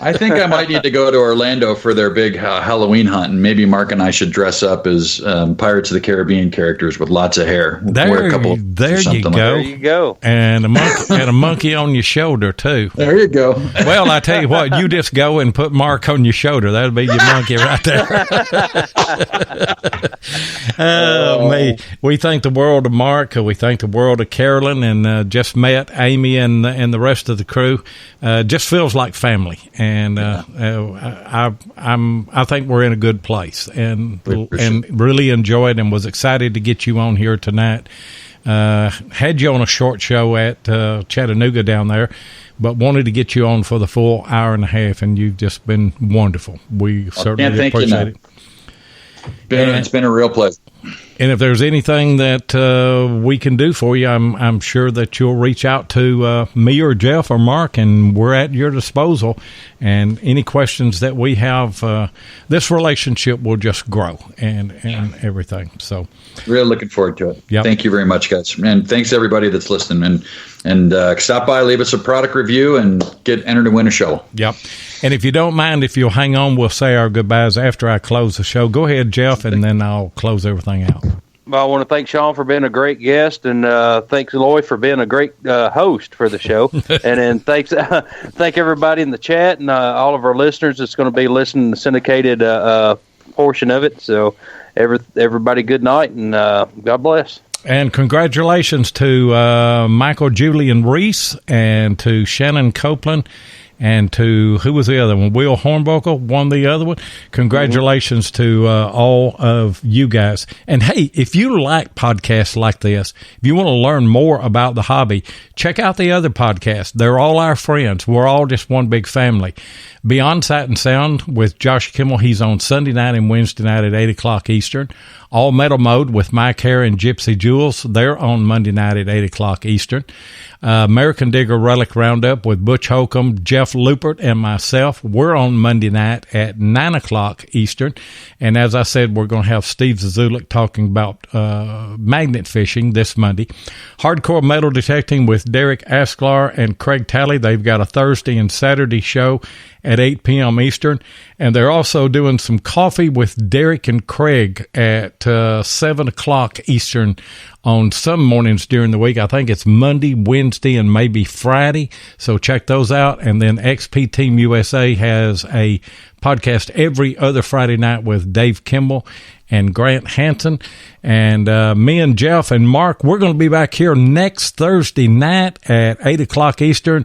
I think I might need to go to Orlando for their big Halloween hunt, and maybe Mark and I should dress up as Pirates of the Caribbean characters with lots of hair. There you go. And a monkey on your shoulder too. There you go. Well, I tell you what, you just go and put Mark on your shoulder. That'll be your monkey right there. We thank the world of Mark. We thank the world of Carolyn, and just met Amy and the rest of the crew. Just feels like family, and I think we're in a good place, and really enjoyed and was excited to get you on here tonight. Had you on a short show at Chattanooga down there, but wanted to get you on for the full hour and a half, and you've just been wonderful. We certainly appreciate it. It's been a real pleasure. And if there's anything that we can do for you, I'm sure that you'll reach out to me or Jeff or Mark, and we're at your disposal. And any questions that we have, this relationship will just grow and everything. So, really looking forward to it. Yep. Thank you very much, guys, and thanks everybody that's listening. And stop by, leave us a product review, and get entered to win a show. Yep. And if you don't mind, if you'll hang on, we'll say our goodbyes after I close the show. Go ahead, Jeff, and then I'll close everything out. Well, I want to thank Sean for being a great guest, and thanks, Lloyd, for being a great host for the show. And then thank everybody in the chat and all of our listeners that's going to be listening to the syndicated portion of it. So everybody, good night, and God bless. And congratulations to Michael Julian Reese and to Shannon Copeland and to, who was the other one? Will Hornbuckle won the other one. Congratulations to all of you guys. And hey, if you like podcasts like this, if you want to learn more about the hobby, check out the other podcasts. They're all our friends. We're all just one big family. Beyond Sight and Sound with Josh Kimmel, he's on Sunday night and Wednesday night at 8 o'clock Eastern. All Metal Mode with Mike Hare and Gypsy Jules, they're on Monday night at 8 o'clock Eastern. American Digger Relic Roundup with Butch Holcomb, Jeff Lupert, and myself, we're on Monday night at 9 o'clock Eastern. And as I said, we're going to have Steve Zazulik talking about magnet fishing this Monday. Hardcore Metal Detecting with Derek Asklar and Craig Talley, they've got a Thursday and Saturday show at 8 p.m. Eastern. And they're also doing some coffee with Derek and Craig at 7 o'clock Eastern on some mornings during the week. I think it's Monday, Wednesday, and maybe Friday. So check those out. And then XP Team USA has a podcast every other Friday night with Dave Kimball and Grant Hansen. And me and Jeff and Mark, we're going to be back here next Thursday night at 8 o'clock Eastern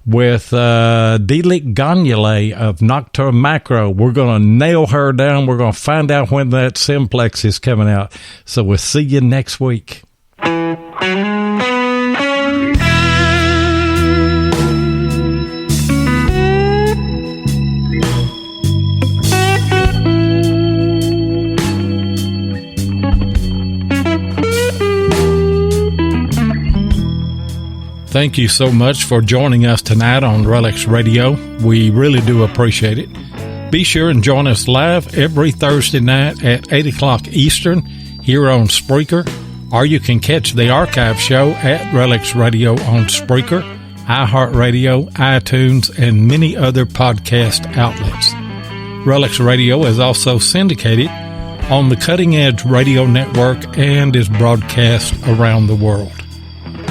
with Delik Gagnale of Nocturne Macro. We're going to nail her down. We're going to find out when that Simplex is coming out. So we'll see you next week. Thank you so much for joining us tonight on RELICS Radio. We really do appreciate it. Be sure and join us live every Thursday night at 8 o'clock Eastern here on Spreaker, or you can catch the archive show at RELICS Radio on Spreaker, iHeartRadio, iTunes, and many other podcast outlets. RELICS Radio is also syndicated on the Cutting Edge Radio Network and is broadcast around the world.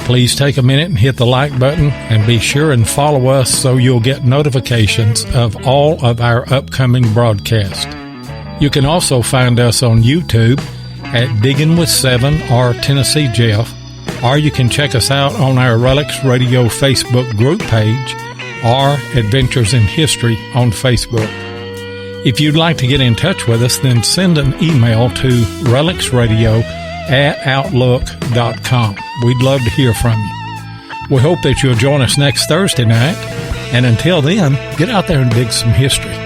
Please take a minute and hit the like button, and be sure and follow us so you'll get notifications of all of our upcoming broadcasts. You can also find us on YouTube at Diggin' with 7 or Tennessee Jeff, or you can check us out on our RELICS Radio Facebook group page, or Adventures in History on Facebook. If you'd like to get in touch with us, then send an email to relicsradio@outlook.com. We'd love to hear from you. We hope that you'll join us next Thursday night. And until then, get out there and dig some history.